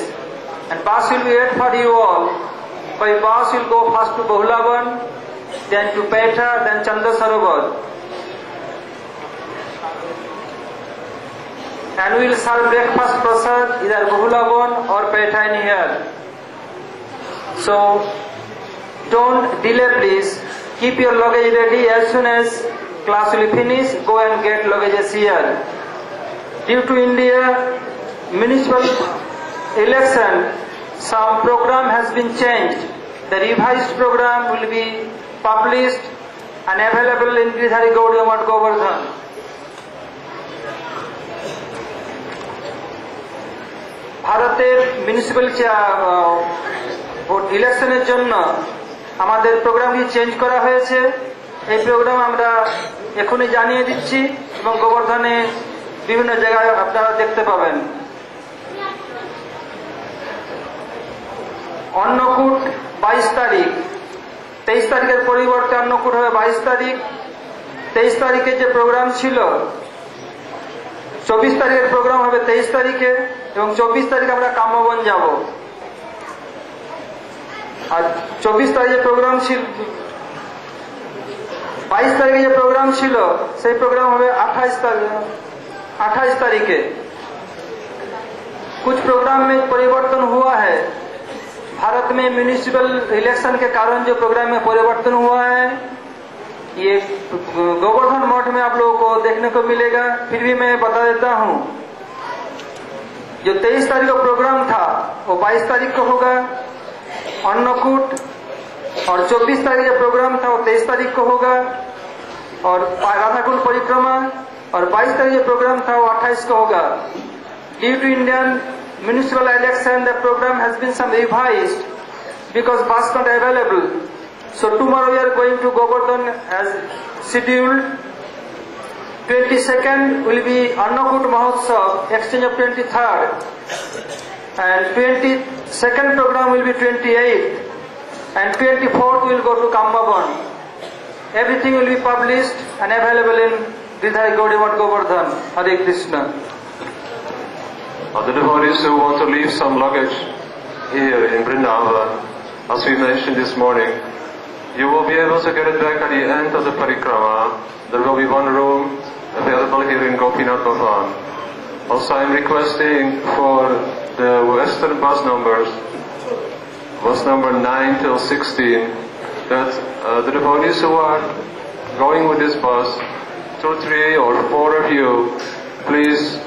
and bus will wait for you all. By bus, you'll go first to Bahulavan, then to Petha, then Chandrasarovar. And we will serve breakfast prasad either Bahulavan or Petha in here. So, don't delay please. Keep your luggage ready as soon as class will finish. Go and get luggages here. Due to India municipal election, some program has been changed. The revised program will be published and available in Giridhari Gaudiya Math Govardhan. ভারতের মিউনিসিপ্যাল ইলেকশনের জন্য আমাদের প্রোগ্রামটি চেঞ্জ করা হয়েছে। এই প্রোগ্রাম আমরা এখনই জানিয়ে দিচ্ছি এবং গোবর্ধনে বিভিন্ন জায়গায় আপনারা দেখতে পাবেন। অন্নকূট 22 তারিখ, 23 তারিখের পরিবর্তে অন্নকূট হবে 22 তারিখ। 23 তারিখে যে প্রোগ্রাম ছিল, 24 তারিখের প্রোগ্রাম হবে 23 তারিখে, এবং 24 তারিখে আমরা কাম্যবন যাব। আর 24 তারিখে প্রোগ্রাম ছিল, 22 तारीख जो प्रोग्राम छिलो से प्रोग्राम होवे 28 तारीखे। कुछ प्रोग्राम में परिवर्तन हुआ है। भारत में म्युनिसिपल इलेक्शन के कारण जो प्रोग्राम में परिवर्तन हुआ है, ये गोवर्धन मठ में आप लोगों को देखने को मिलेगा। फिर भी मैं बता देता हूँ, जो 23 तारीख को प्रोग्राम था वो 22 तारीख को होगा अन्नकूट, और 24 तारीख जो प्रोग्राम था वो 23 तारीख को होगा, और राधाकुंड परिक्रमा, और 22 तारीख जो प्रोग्राम था वो 28 को होगा। Due to Indian municipal election the program has been some revised because bus not available. So tomorrow we are going to Govardhan as scheduled. 22nd will be Annakut Mahotsav, exchange of 23rd, and 22nd program will be 28th. And 24th we will go to Kambavan. Everything will be published and available in Giridhari Gaudiya Math Govardhan. Hare Krishna. The devotees who want to leave some luggage here in Vrindavan, as we mentioned this morning, you will be able to get it back at the end of the parikrama. There will be one room available here in Gopinath Bhavan. Also, I'm requesting for the Western bus numbers verse number 9 till 16, that the devotees who are going with this bus, 2, 3 or 4 of you, please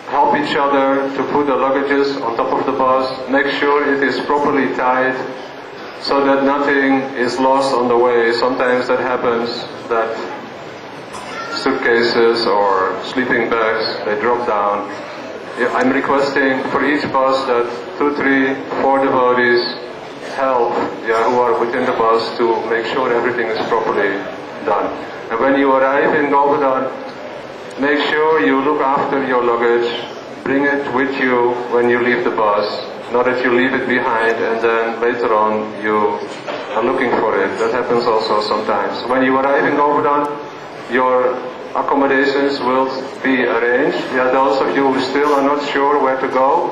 help each other to put the luggages on top of the bus. Make sure it is properly tied so that nothing is lost on the way. Sometimes that happens, that suitcases or sleeping bags, they drop down. I'm requesting for each bus that 2, 3, 4 devotees help who are within the bus to make sure everything is properly done. And when you arrive in Govardhan, make sure you look after your luggage, bring it with you when you leave the bus, not that you leave it behind and then later on you are looking for it. That happens also sometimes. When you arrive in Govardhan, your accommodations will be arranged. Those of you who still are not sure where to go,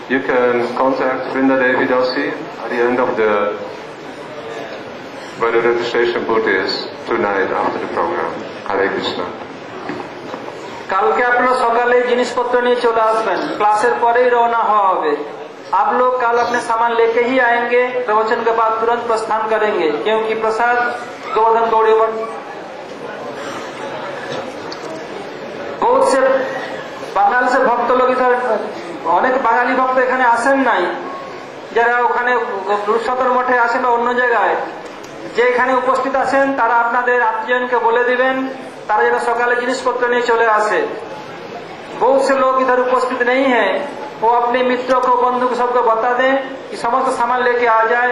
you can contact Vrinda Devi Dasi at the end of where the registration booth is tonight after the program. Hare Krishna. কালকে আপনারা সকালে জিনিসপত্র নিয়ে চলে আসবেন, क्लासेर পরেই रवाना হওয়া হবে। आप लोग कल अपने सामान लेके ही आएंगे, प्रवचन के बाद तुरंत प्रस्थान करेंगे, क्योंकि प्रसाद गोवर्धन गौड़ी मठ बहुत से বাঙাল से ভক্ত লোক इधर অনেক বাঙালি ভক্ত এখানে আসেন নাই, যারা ওখানে রূপসদর মঠে আসেন বা অন্য জায়গায়, যে এখানে উপস্থিত আছেন তারা আপনাদের আত্মীয়জনকে বলে দিবেন তারা যেন সকালে জিনিসপত্র নিয়ে চলে আসে। बहुत से लोग इधर उपस्थित नहीं है, वो अपने मित्रों को बंधु को सबको बता दें कि समस्त सामान लेके आ जाए,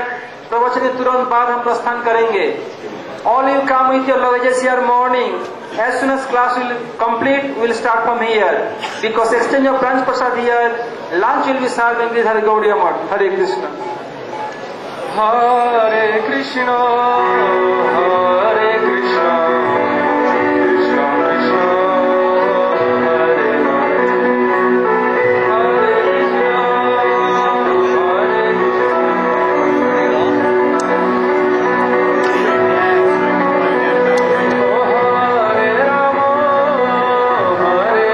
प्रवचन के तुरंत बाद हम प्रस्थान करेंगे। All you come with your luggages here morning. As soon as class will complete, we will start from here. Because exchange of branch prasad here, lunch will be served in Giridhar Gaudiya Math. Hare Krishna. Hare Krishna. Hare Krishna. Krishna Krishna. Hare Hare. Hare Krishna. Hare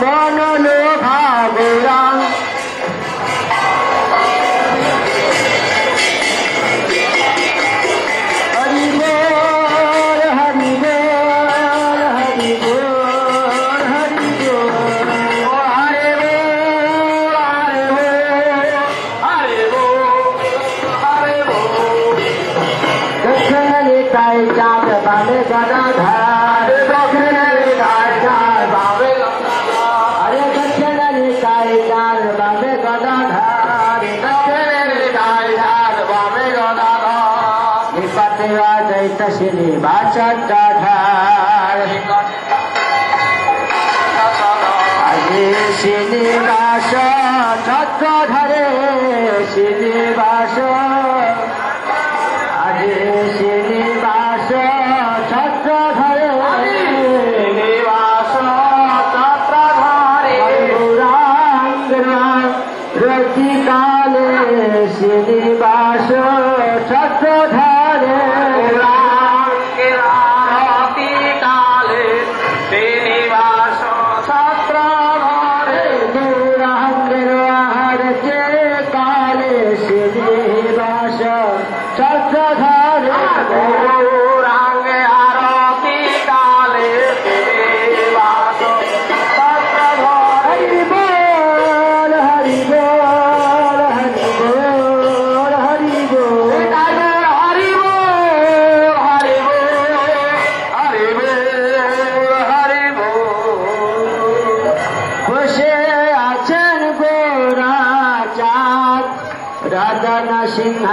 মনোলোভা Gauranga श्रीनिवाचार Srinivas छत्रधरे Srinivas Srinivas छत्रधरे Srinivas छत्रधरे रति काले श्रीनिवास छत्रधरे सिंह